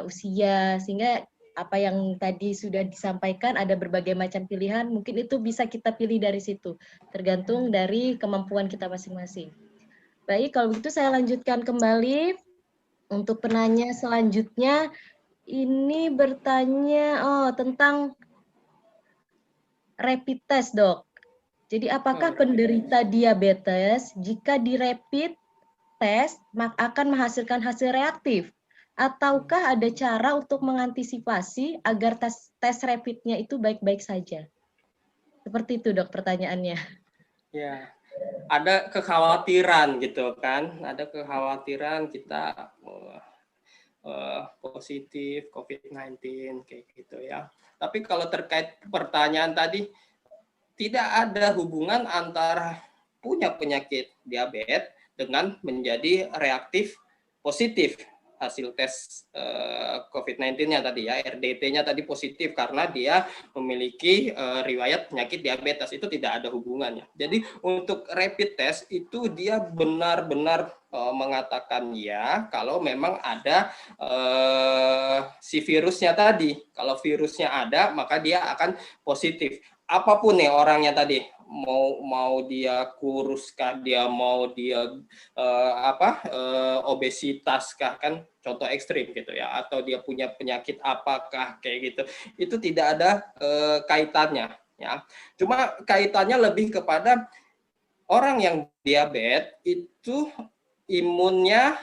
usia, sehingga apa yang tadi sudah disampaikan ada berbagai macam pilihan, mungkin itu bisa kita pilih dari situ, tergantung dari kemampuan kita masing-masing. Baik, kalau begitu saya lanjutkan kembali untuk penanya selanjutnya. Ini bertanya tentang rapid test, Dok. Jadi apakah penderita diabetes jika di rapid test akan menghasilkan hasil reaktif? Ataukah ada cara untuk mengantisipasi agar tes rapidnya itu baik-baik saja? Seperti itu, Dok, pertanyaannya. Ya, ada kekhawatiran gitu kan, ada kekhawatiran kita positif COVID-19 kayak gitu ya. Tapi kalau terkait pertanyaan tadi, tidak ada hubungan antara punya penyakit diabetes dengan menjadi reaktif positif hasil tes COVID-19-nya tadi ya, RDT-nya tadi positif karena dia memiliki riwayat penyakit diabetes, itu tidak ada hubungannya. Jadi untuk rapid test itu dia benar-benar mengatakan ya kalau memang ada si virusnya tadi. Kalau virusnya ada maka dia akan positif. Apapun nih orangnya tadi, mau dia kurus kah, dia mau dia obesitas kah, kan contoh ekstrim gitu ya, atau dia punya penyakit apakah kayak gitu, itu tidak ada kaitannya ya. Cuma kaitannya lebih kepada orang yang diabetes itu imunnya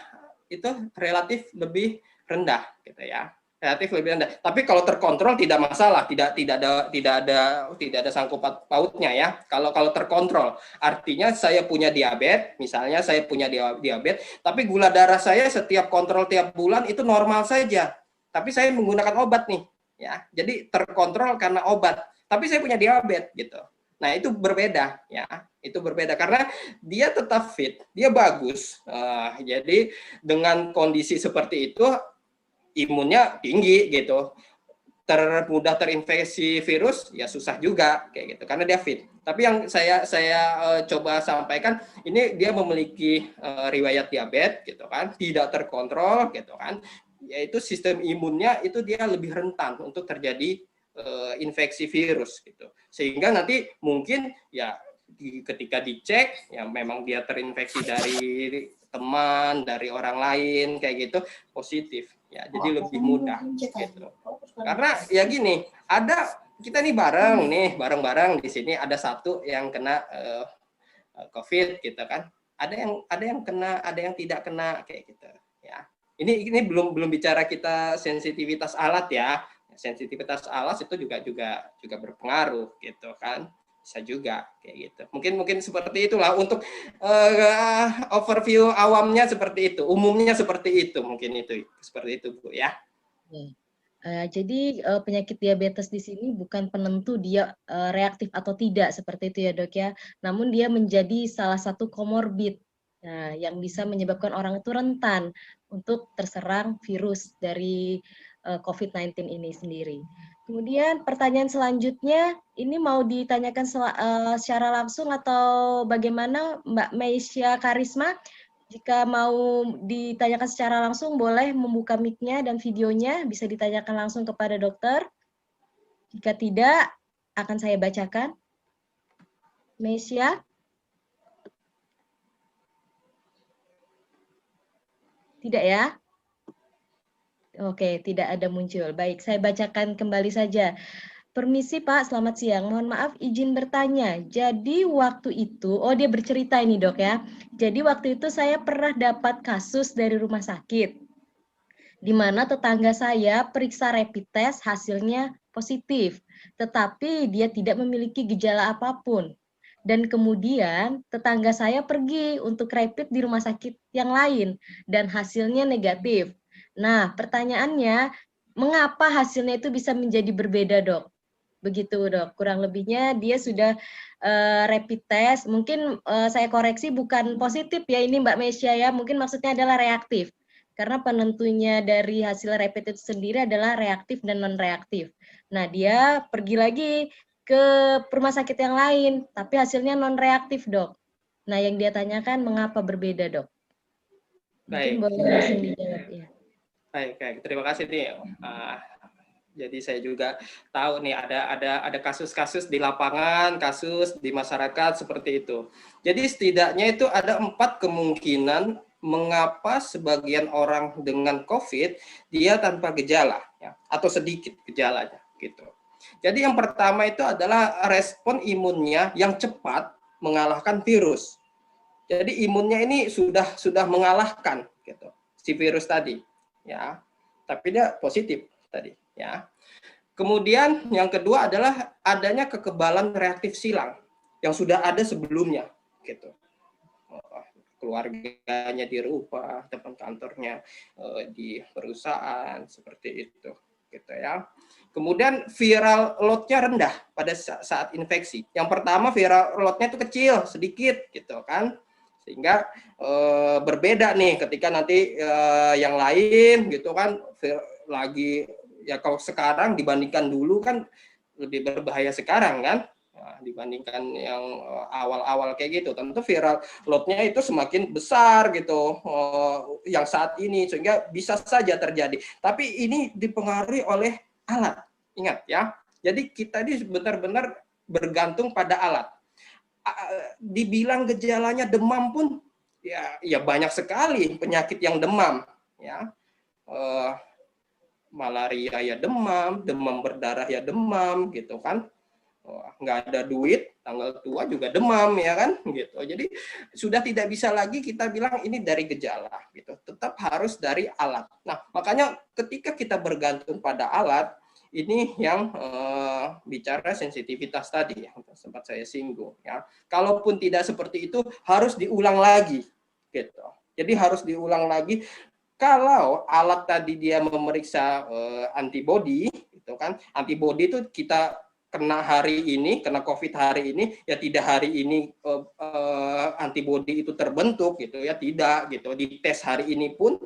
itu relatif lebih rendah gitu ya, relatif lebih rendah. Tapi kalau terkontrol tidak masalah, tidak ada sangkut pautnya ya. Kalau terkontrol, artinya saya punya diabetes, misalnya saya punya diabetes, tapi gula darah saya setiap kontrol tiap bulan itu normal saja. Tapi saya menggunakan obat nih, ya. Jadi terkontrol karena obat. Tapi saya punya diabetes gitu. Nah, itu berbeda ya. Itu berbeda karena dia tetap fit, dia bagus. Jadi dengan kondisi seperti itu imunnya tinggi gitu, mudah terinfeksi virus ya susah juga kayak gitu karena dia fit. Tapi yang saya coba sampaikan ini dia memiliki riwayat diabetes gitu kan, tidak terkontrol gitu kan, yaitu sistem imunnya itu dia lebih rentan untuk terjadi infeksi virus gitu, sehingga nanti mungkin ya ketika dicek ya memang dia terinfeksi dari teman, dari orang lain kayak gitu positif ya, jadi lebih mudah gitu. Karena ya gini, ada kita nih bareng di sini ada satu yang kena COVID gitu kan, ada yang kena, ada yang tidak kena kayak gitu ya. Ini belum bicara kita sensitivitas alat ya, sensitivitas alat itu juga berpengaruh gitu kan. Bisa juga kayak gitu. Mungkin seperti itulah untuk overview awamnya seperti itu, umumnya seperti itu, mungkin itu seperti itu Bu ya. Jadi penyakit diabetes di sini bukan penentu dia reaktif atau tidak seperti itu ya Dok ya, namun dia menjadi salah satu komorbid yang bisa menyebabkan orang itu rentan untuk terserang virus dari COVID-19 ini sendiri. Kemudian pertanyaan selanjutnya, ini mau ditanyakan secara langsung atau bagaimana Mbak Meisya Karisma? Jika mau ditanyakan secara langsung, boleh membuka mic-nya dan videonya, bisa ditanyakan langsung kepada dokter. Jika tidak, akan saya bacakan. Meisya? Tidak ya? Oke, tidak ada muncul. Baik, saya bacakan kembali saja. Permisi Pak, selamat siang. Mohon maaf izin bertanya. Jadi waktu itu, dia bercerita ini Dok ya. Jadi waktu itu saya pernah dapat kasus dari rumah sakit, di mana tetangga saya periksa rapid test hasilnya positif, tetapi dia tidak memiliki gejala apapun. Dan kemudian tetangga saya pergi untuk rapid di rumah sakit yang lain dan hasilnya negatif. Nah, pertanyaannya, mengapa hasilnya itu bisa menjadi berbeda, Dok? Begitu, Dok. Kurang lebihnya dia sudah rapid test. Mungkin saya koreksi bukan positif ya ini Mbak Meisya ya. Mungkin maksudnya adalah reaktif. Karena penentunya dari hasil rapid itu sendiri adalah reaktif dan non-reaktif. Nah, dia pergi lagi ke rumah sakit yang lain, tapi hasilnya non-reaktif, Dok. Nah, yang dia tanyakan mengapa berbeda, Dok? Mungkin Baik. boleh langsung dijawab ya. Baik. Terima kasih nih. Jadi saya juga tahu nih ada kasus-kasus di lapangan, kasus di masyarakat seperti itu. Jadi setidaknya itu ada 4 kemungkinan mengapa sebagian orang dengan COVID dia tanpa gejala, ya, atau sedikit gejalanya, gitu. Jadi yang pertama itu adalah respon imunnya yang cepat mengalahkan virus. Jadi imunnya ini sudah mengalahkan, gitu, si virus tadi, ya. Tapi dia positif tadi, ya. Kemudian yang kedua adalah adanya kekebalan reaktif silang yang sudah ada sebelumnya, gitu. Keluarganya di rumah, teman kantornya di perusahaan, seperti itu, gitu ya. Kemudian viral load-nya rendah pada saat infeksi. Yang pertama viral load-nya itu kecil, sedikit, gitu kan. Sehingga berbeda nih ketika nanti yang lain, gitu kan, lagi ya kalau sekarang dibandingkan dulu kan lebih berbahaya sekarang kan, dibandingkan yang awal-awal kayak gitu. Tentu viral load-nya itu semakin besar gitu yang saat ini, sehingga bisa saja terjadi. Tapi ini dipengaruhi oleh alat. Ingat ya. Jadi kita ini benar-benar bergantung pada alat. Dibilang gejalanya demam pun ya banyak sekali penyakit yang demam, ya. Malaria ya demam, demam berdarah ya demam, gitu kan. Nggak ada duit, tanggal tua juga demam, ya kan, gitu. Jadi sudah tidak bisa lagi kita bilang ini dari gejala, gitu. Tetap harus dari alat. Nah, makanya ketika kita bergantung pada alat, ini yang bicara sensitivitas tadi, yang sempat saya singgung, ya. Kalaupun tidak seperti itu, harus diulang lagi, gitu. Jadi harus diulang lagi. Kalau alat tadi dia memeriksa antibodi, itu kan, antibodi itu kita kena hari ini, kena COVID hari ini, ya tidak hari ini antibodi itu terbentuk, gitu ya, tidak, gitu. Di tes hari ini pun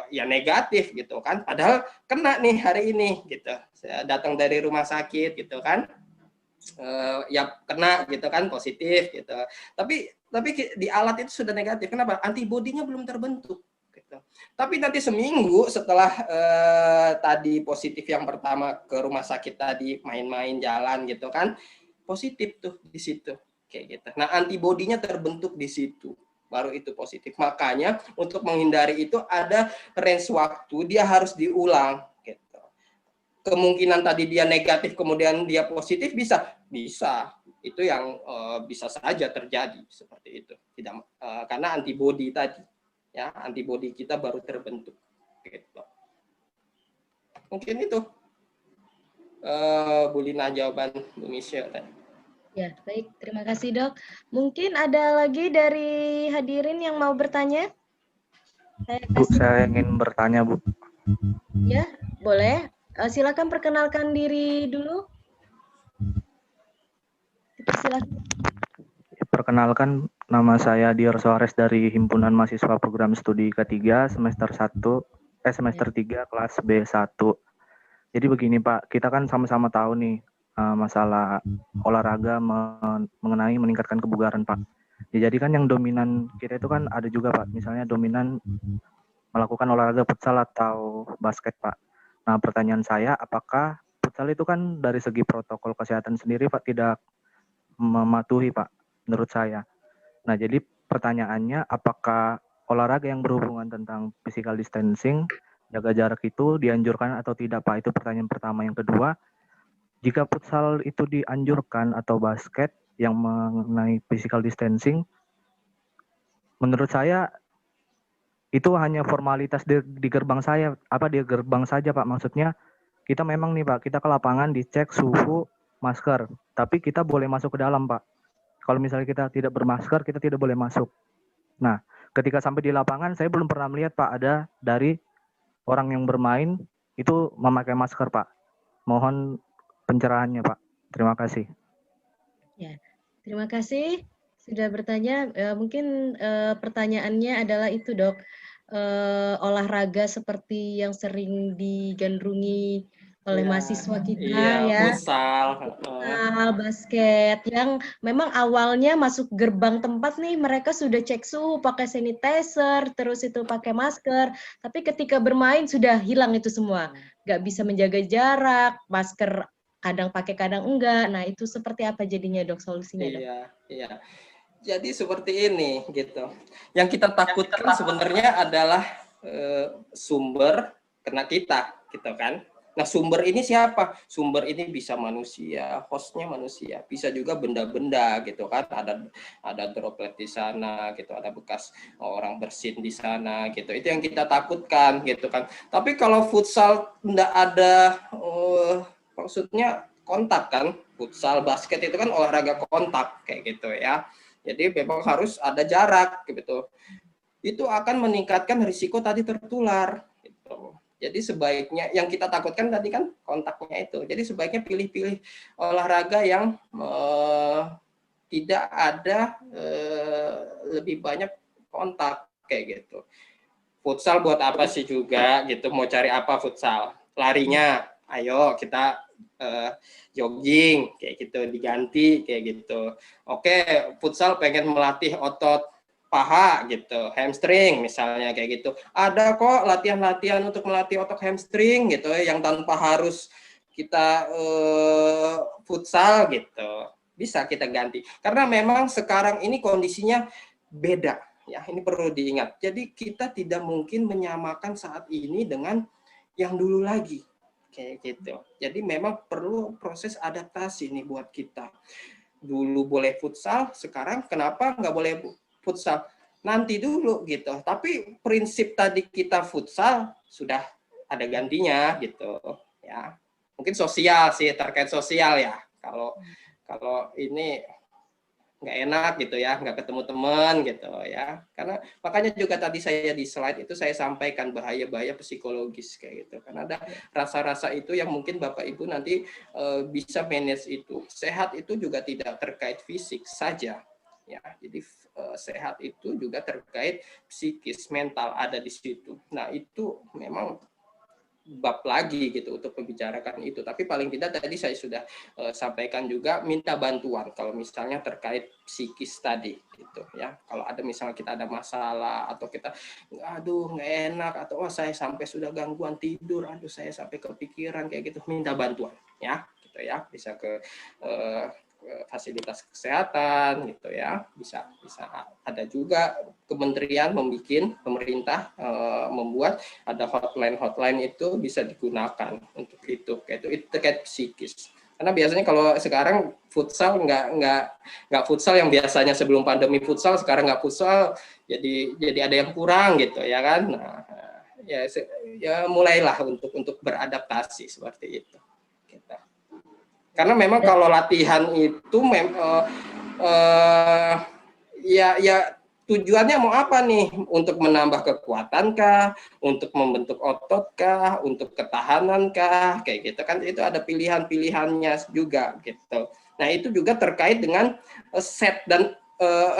ya negatif, gitu kan. Padahal kena nih hari ini, gitu. Saya datang dari rumah sakit, gitu kan, ya kena, gitu kan, positif, gitu. Tapi di alat itu sudah negatif. Kenapa? Antibodinya belum terbentuk. Tapi nanti seminggu setelah tadi positif yang pertama ke rumah sakit tadi, main-main jalan, gitu kan, positif tuh di situ, kayak gitu. Nah, antibodinya terbentuk di situ, baru itu positif. Makanya untuk menghindari itu ada range waktu, dia harus diulang, gitu. Kemungkinan tadi dia negatif kemudian dia positif bisa itu yang bisa saja terjadi seperti itu. Tidak karena antibodi tadi. Ya, antibodi kita baru terbentuk, gitu. Mungkin itu Bu Lina jawaban Bu Michelle tadi. Ya, baik, terima kasih, Dok. Mungkin ada lagi dari hadirin yang mau bertanya? Bu, saya ingin bertanya, Bu. Ya, boleh. Silakan perkenalkan diri dulu. Silakan. Perkenalkan, nama saya Dior Soares dari Himpunan Mahasiswa Program Studi K3 semester 3 kelas B1. Jadi begini Pak, kita kan sama-sama tahu nih masalah olahraga mengenai meningkatkan kebugaran Pak. Ya, jadi kan yang dominan kita itu kan ada juga Pak, misalnya dominan melakukan olahraga futsal atau basket Pak. Nah, pertanyaan saya, apakah futsal itu kan dari segi protokol kesehatan sendiri Pak tidak mematuhi Pak, menurut saya. Nah, jadi pertanyaannya, apakah olahraga yang berhubungan tentang physical distancing, jaga jarak itu dianjurkan atau tidak Pak? Itu pertanyaan pertama. Yang kedua, jika futsal itu dianjurkan atau basket yang mengenai physical distancing, menurut saya itu hanya formalitas di gerbang saya, di gerbang saja Pak. Maksudnya kita memang nih Pak, kita ke lapangan dicek suhu, masker, tapi kita boleh masuk ke dalam Pak. Kalau misalnya kita tidak bermasker, kita tidak boleh masuk. Nah, ketika sampai di lapangan, saya belum pernah melihat Pak ada dari orang yang bermain itu memakai masker Pak. Mohon pencerahannya Pak. Terima kasih. Ya, terima kasih sudah bertanya. Mungkin pertanyaannya adalah itu Dok, olahraga seperti yang sering digandrungi oleh Iya, mahasiswa kita iya, ya. futsal. Futsal, basket, yang memang awalnya masuk gerbang tempat nih mereka sudah cek suhu, pakai sanitizer, terus itu pakai masker, tapi ketika bermain sudah hilang itu semua. Nggak bisa menjaga jarak, masker kadang pakai kadang enggak. Nah, itu seperti apa jadinya, Dok, solusinya, Dok? Iya, iya. Jadi seperti ini gitu. Yang kita takutkan sebenarnya adalah sumber kena kita, gitu kan. Nah, sumber ini siapa? Sumber ini bisa manusia, hostnya manusia, bisa juga benda-benda gitu kan. Ada droplet di sana gitu, ada bekas orang bersin di sana gitu. Itu yang kita takutkan gitu kan. Tapi kalau futsal enggak ada maksudnya kontak kan. Futsal, basket itu kan olahraga kontak kayak gitu ya. Jadi memang harus ada jarak gitu. Itu akan meningkatkan risiko tadi tertular gitu. Jadi sebaiknya yang kita takutkan tadi kan kontaknya itu. Jadi sebaiknya pilih-pilih olahraga yang tidak ada lebih banyak kontak kayak gitu. Futsal buat apa sih juga gitu, mau cari apa futsal? Larinya, ayo kita jogging kayak gitu, diganti kayak gitu. Oke, futsal pengen melatih otot paha gitu, hamstring misalnya kayak gitu. Ada kok latihan-latihan untuk melatih otot hamstring gitu yang tanpa harus kita futsal gitu. Bisa kita ganti. Karena memang sekarang ini kondisinya beda ya, ini perlu diingat. Jadi kita tidak mungkin menyamakan saat ini dengan yang dulu lagi. Kayak gitu. Jadi memang perlu proses adaptasi nih buat kita. Dulu boleh futsal, sekarang kenapa nggak boleh futsal? Nanti dulu gitu. Tapi prinsip tadi kita futsal sudah ada gantinya gitu ya. Mungkin sosial sih, terkait sosial ya. Kalau ini nggak enak gitu ya, nggak ketemu teman gitu ya. Karena makanya juga tadi saya di slide itu saya sampaikan bahaya-bahaya psikologis kayak gitu. Karena ada rasa-rasa itu yang mungkin Bapak Ibu nanti bisa manage itu. Sehat itu juga tidak terkait fisik saja ya. Jadi sehat itu juga terkait psikis, mental ada di situ. Nah, itu memang bab lagi gitu untuk membicarakan itu. Tapi paling tidak tadi saya sudah sampaikan juga minta bantuan kalau misalnya terkait psikis tadi gitu ya. Kalau ada misalnya kita ada masalah atau kita aduh nggak enak atau saya sampai sudah gangguan tidur, aduh saya sampai kepikiran kayak gitu, minta bantuan ya gitu ya. Bisa ke fasilitas kesehatan gitu ya, bisa ada juga kementerian pemerintah membuat ada hotline itu bisa digunakan untuk itu kayak itu terkait psikis. Karena biasanya kalau sekarang futsal nggak futsal yang biasanya sebelum pandemi futsal, sekarang nggak futsal, jadi ada yang kurang gitu ya kan. Nah, ya mulailah untuk beradaptasi seperti itu. Gitu. Karena memang kalau latihan itu ya tujuannya mau apa nih? Untuk menambah kekuatan kah? Untuk membentuk otot kah? Untuk ketahanan kah? Kayak gitu kan, itu ada pilihan-pilihannya juga gitu. Nah, itu juga terkait dengan set dan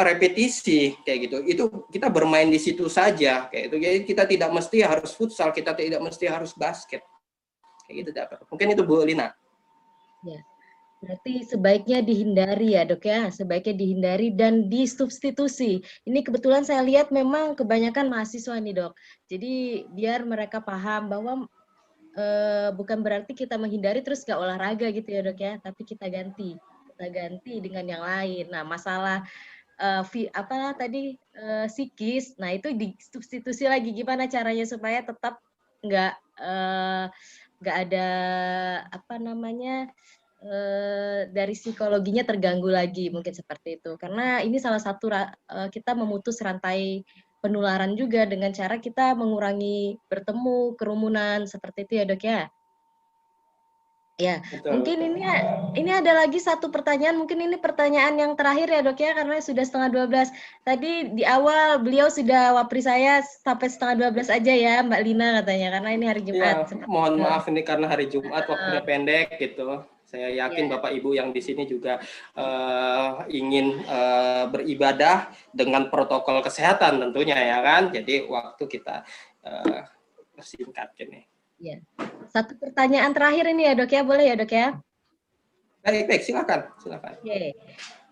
repetisi kayak gitu. Itu kita bermain di situ saja kayak itu. Jadi kita tidak mesti harus futsal, kita tidak mesti harus basket. Kayak gitu dapat. Mungkin itu Bu Lina. Ya, berarti sebaiknya dihindari ya, Dok ya. Sebaiknya dihindari dan disubstitusi. Ini kebetulan saya lihat memang kebanyakan mahasiswa nih, Dok. Jadi biar mereka paham bahwa bukan berarti kita menghindari terus nggak olahraga gitu ya, Dok ya. Tapi kita ganti dengan yang lain. Nah, masalah psikis, nah itu disubstitusi lagi. Gimana caranya supaya tetap nggak ada dari psikologinya terganggu lagi, mungkin seperti itu. Karena ini salah satu kita memutus rantai penularan juga dengan cara kita mengurangi bertemu, kerumunan, seperti itu ya, Dok ya. Ya, Betul, mungkin betul. ini ada lagi satu pertanyaan, mungkin ini pertanyaan yang terakhir ya, Dok ya, karena sudah 11:30. Tadi di awal beliau sudah wapri saya sampai 11:30 aja ya, Mbak Lina katanya, karena ini hari Jumat. Ya, mohon maaf ini karena hari Jumat waktunya pendek gitu. Saya yakin Bapak Ibu yang di sini juga ingin beribadah dengan protokol kesehatan tentunya ya kan. Jadi waktu kita singkat ini. Ya. Satu pertanyaan terakhir ini ya dok ya, boleh ya dok ya? Baik, silakan. Oke.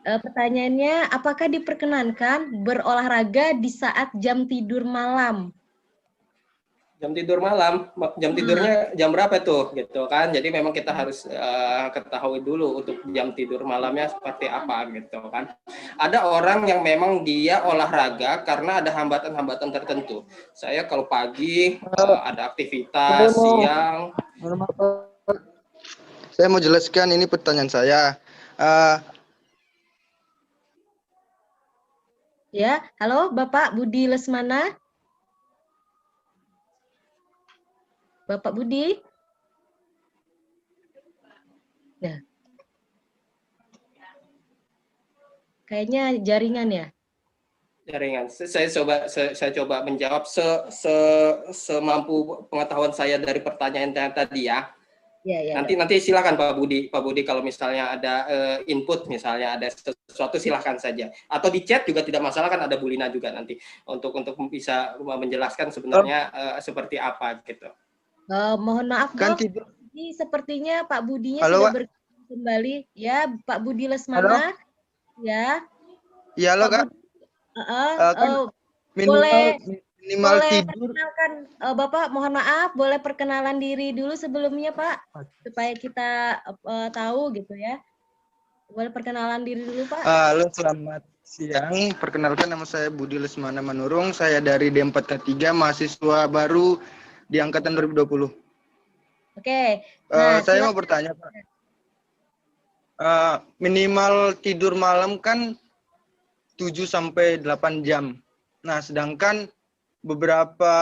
Pertanyaannya, apakah diperkenankan berolahraga di saat jam tidur malam? Jam tidur malam, jam tidurnya jam berapa tuh gitu kan. Jadi memang kita harus ketahui dulu untuk jam tidur malamnya seperti apa gitu kan. Ada orang yang memang dia olahraga karena ada hambatan-hambatan tertentu. Saya kalau pagi ada aktivitas, siang. Saya mau jelaskan ini pertanyaan saya. Ya, halo Bapak Budi Lesmana. Bapak Budi. Nah. Kayaknya jaringan ya. Jaringan. Saya coba menjawab semampu pengetahuan saya dari pertanyaan yang tadi ya. Ya. Nanti silakan Pak Budi kalau misalnya ada input, misalnya ada sesuatu silahkan saja. Atau di chat juga tidak masalah, kan ada Bu Lina juga nanti untuk bisa menjelaskan sebenarnya seperti apa gitu. Mohon maaf Kan dok, ini sepertinya Pak Budinya halo, sudah bergabung kembali. Ya, Pak Budi Lesmana. Halo? Ya. Iya halo Kak. Kan Boleh tidur. Perkenalkan Bapak, mohon maaf, boleh perkenalan diri dulu sebelumnya Pak, supaya kita tahu gitu ya. Boleh perkenalan diri dulu Pak. Halo, selamat siang. Perkenalkan, nama saya Budi Lesmana Manurung. Saya dari D4K3, mahasiswa baru di angkatan 2020. Oke. Nah, saya mau bertanya Pak. Minimal tidur malam kan 7 sampai 8 jam. Nah, sedangkan beberapa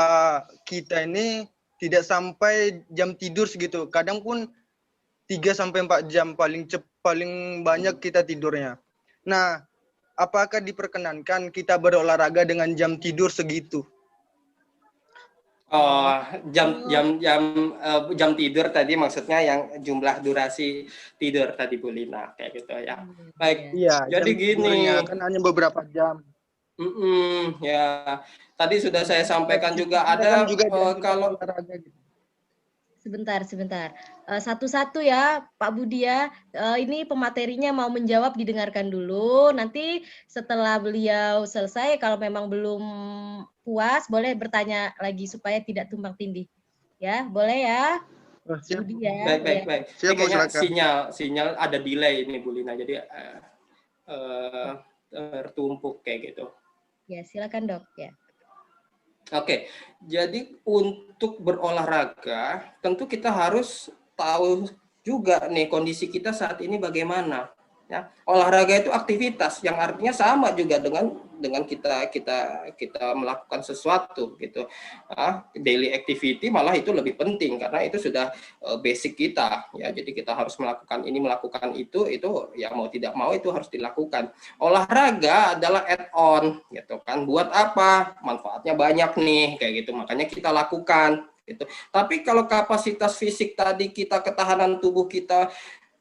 kita ini tidak sampai jam tidur segitu. Kadang pun 3 sampai 4 jam paling banyak kita tidurnya. Nah, apakah diperkenankan kita berolahraga dengan jam tidur segitu? Jam tidur tadi maksudnya yang jumlah durasi tidur tadi Bu Lina kayak gitu ya. Baik. Iya, Jadi gini, kan hanya beberapa jam. Ya, tadi sudah saya sampaikan juga ada kalau olahraga gitu. Sebentar. Satu-satu ya, Pak Budi ya. Ini pematerinya mau menjawab, didengarkan dulu. Nanti setelah beliau selesai, kalau memang belum puas, boleh bertanya lagi supaya tidak tumpang tindih. Ya, boleh ya? Budi ya. Baik. Kayaknya sinyal ada delay ini Bu Lina, jadi tertumpuk kayak gitu. Ya, silakan dok ya. Oke, jadi untuk berolahraga tentu kita harus tahu juga nih kondisi kita saat ini bagaimana. Ya, olahraga itu aktivitas yang artinya sama juga dengan kita melakukan sesuatu gitu. Daily activity malah itu lebih penting karena itu sudah basic kita ya. Jadi kita harus melakukan itu ya mau tidak mau itu harus dilakukan. Olahraga adalah add-on gitu kan. Buat apa? Manfaatnya banyak nih kayak gitu. Makanya kita lakukan gitu. Tapi kalau kapasitas fisik tadi kita, ketahanan tubuh kita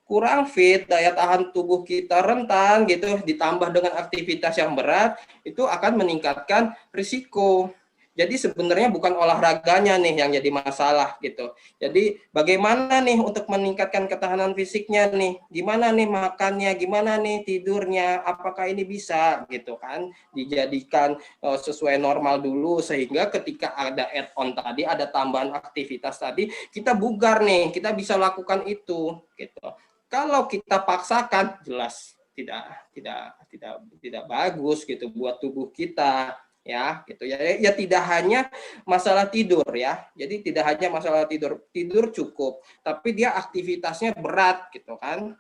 kurang fit, daya tahan tubuh kita rentan gitu, ditambah dengan aktivitas yang berat, itu akan meningkatkan risiko. Jadi sebenarnya bukan olahraganya nih yang jadi masalah gitu. Jadi bagaimana nih untuk meningkatkan ketahanan fisiknya nih? Gimana nih makannya? Gimana nih tidurnya? Apakah ini bisa gitu kan? Dijadikan sesuai normal dulu sehingga ketika ada add-on tadi, ada tambahan aktivitas tadi, kita bugar nih, kita bisa lakukan itu gitu. Kalau kita paksakan jelas tidak bagus gitu buat tubuh kita ya gitu ya tidak hanya masalah tidur ya. Jadi tidak hanya masalah tidur cukup, tapi dia aktivitasnya berat gitu kan.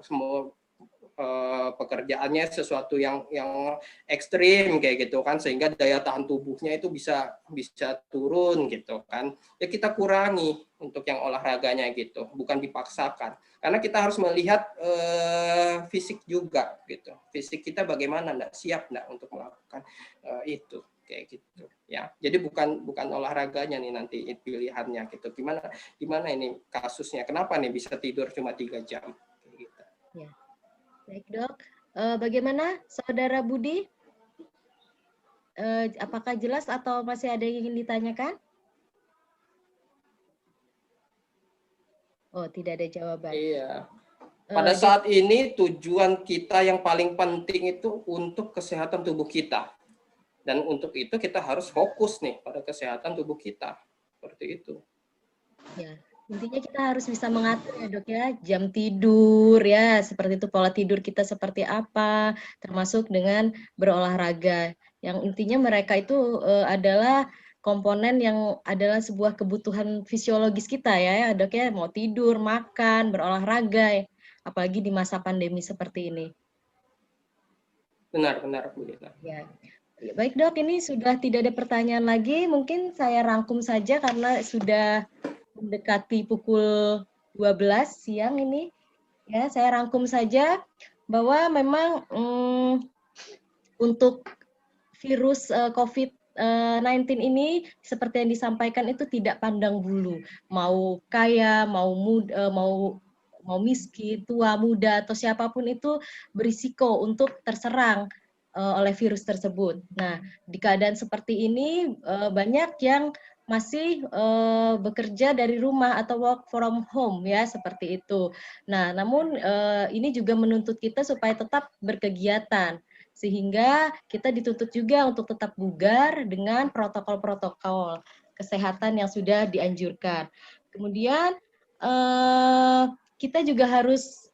Semua pekerjaannya sesuatu yang ekstrim kayak gitu kan, sehingga daya tahan tubuhnya itu bisa turun gitu kan. Ya kita kurangi untuk yang olahraganya gitu, bukan dipaksakan. Karena kita harus melihat fisik juga gitu. Fisik kita bagaimana, enggak siap enggak untuk melakukan itu kayak gitu ya. Jadi bukan olahraganya nih nanti pilihannya gitu. Gimana ini kasusnya? Kenapa nih bisa tidur cuma 3 jam kayak gitu. Ya. Baik dok, bagaimana saudara Budi? Apakah jelas atau masih ada yang ingin ditanyakan? Oh, tidak ada jawaban. Iya. Pada saat ini tujuan kita yang paling penting itu untuk kesehatan tubuh kita. Dan untuk itu kita harus fokus nih pada kesehatan tubuh kita. Seperti itu. Ya, intinya kita harus bisa mengatur ya dok ya, jam tidur ya, seperti itu pola tidur kita seperti apa, termasuk dengan berolahraga. Yang intinya mereka itu adalah komponen yang adalah sebuah kebutuhan fisiologis kita ya dok ya, mau tidur, makan, berolahraga, apalagi di masa pandemi seperti ini. Benar, Bu Lina. Ya. Baik dok, ini sudah tidak ada pertanyaan lagi, mungkin saya rangkum saja karena sudah mendekati pukul 12 siang ini. Ya, saya rangkum saja bahwa memang untuk virus COVID-19 ini seperti yang disampaikan itu tidak pandang bulu, mau kaya, mau muda, mau miskin, tua, muda atau siapapun itu berisiko untuk terserang oleh virus tersebut. Nah, di keadaan seperti ini banyak yang masih bekerja dari rumah atau work from home ya seperti itu. Nah, namun ini juga menuntut kita supaya tetap berkegiatan sehingga kita dituntut juga untuk tetap bugar dengan protokol-protokol kesehatan yang sudah dianjurkan. Kemudian kita juga harus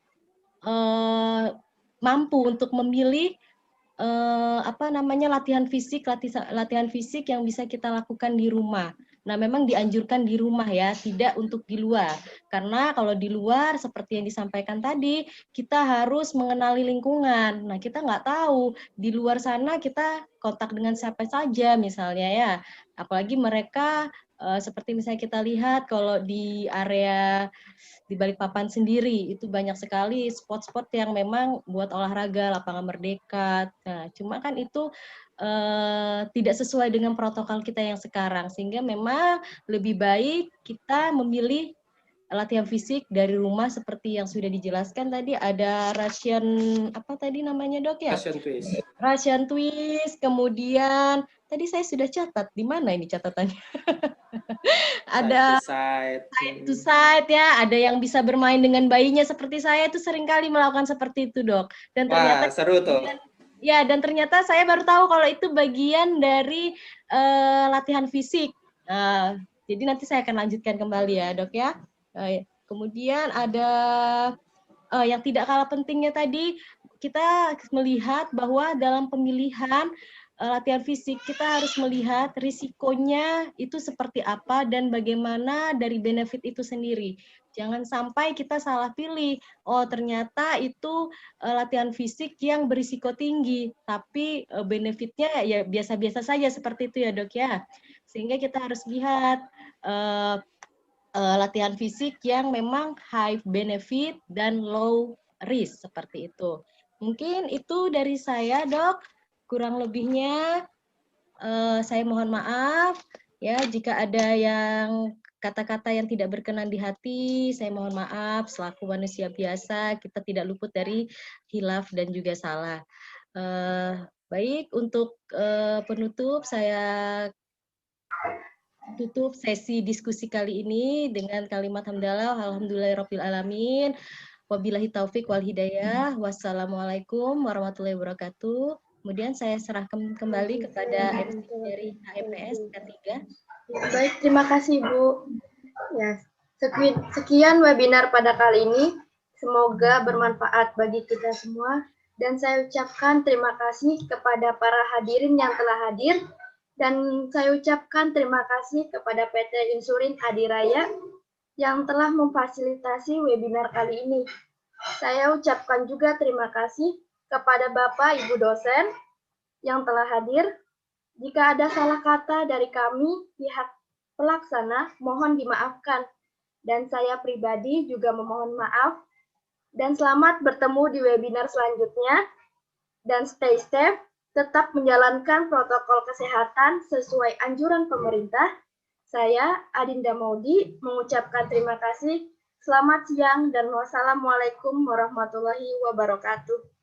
mampu untuk memilih latihan fisik yang bisa kita lakukan di rumah. Nah, memang dianjurkan di rumah ya, tidak untuk di luar. Karena kalau di luar, seperti yang disampaikan tadi, kita harus mengenali lingkungan. Nah, kita nggak tahu di luar sana kita kontak dengan siapa saja misalnya ya. Apalagi mereka seperti misalnya kita lihat kalau di area di Balikpapan sendiri itu banyak sekali spot-spot yang memang buat olahraga, lapangan Merdeka. Nah, cuma kan itu tidak sesuai dengan protokol kita yang sekarang, sehingga memang lebih baik kita memilih latihan fisik dari rumah seperti yang sudah dijelaskan tadi. Ada Russian apa tadi namanya dok ya? Russian twist. Russian twist, kemudian tadi saya sudah catat, di mana ini catatannya? Ada side to side ya, ada yang bisa bermain dengan bayinya seperti saya itu seringkali melakukan seperti itu dok. Dan ternyata seru tuh. Ya, dan ternyata saya baru tahu kalau itu bagian dari latihan fisik. Jadi nanti saya akan lanjutkan kembali ya dok ya. Kemudian ada yang tidak kalah pentingnya tadi, kita melihat bahwa dalam pemilihan latihan fisik kita harus melihat risikonya itu seperti apa dan bagaimana dari benefit itu sendiri. Jangan sampai kita salah pilih. Oh, ternyata itu latihan fisik yang berisiko tinggi, tapi benefitnya ya biasa-biasa saja seperti itu ya dok ya. Sehingga kita harus lihat latihan fisik yang memang high benefit dan low risk seperti itu. Mungkin itu dari saya dok. Kurang lebihnya saya mohon maaf ya jika ada yang kata-kata yang tidak berkenan di hati, saya mohon maaf selaku manusia biasa, kita tidak luput dari khilaf dan juga salah. Baik, untuk penutup saya tutup sesi diskusi kali ini dengan kalimat hamdalah alhamdulillahirabbil alamin. Wabillahi taufik wal hidayah. Wassalamualaikum warahmatullahi wabarakatuh. Kemudian saya serahkan kembali kepada MC dari HMPS K3. Baik, terima kasih Bu. Ya, sekian webinar pada kali ini. Semoga bermanfaat bagi kita semua. Dan saya ucapkan terima kasih kepada para hadirin yang telah hadir. Dan saya ucapkan terima kasih kepada PT Insurin Adiraya yang telah memfasilitasi webinar kali ini. Saya ucapkan juga terima kasih kepada Bapak Ibu dosen yang telah hadir. Jika ada salah kata dari kami, pihak pelaksana, mohon dimaafkan. Dan saya pribadi juga memohon maaf. Dan selamat bertemu di webinar selanjutnya. Dan stay safe, tetap menjalankan protokol kesehatan sesuai anjuran pemerintah. Saya, Adinda Maudi, mengucapkan terima kasih. Selamat siang dan wassalamualaikum warahmatullahi wabarakatuh.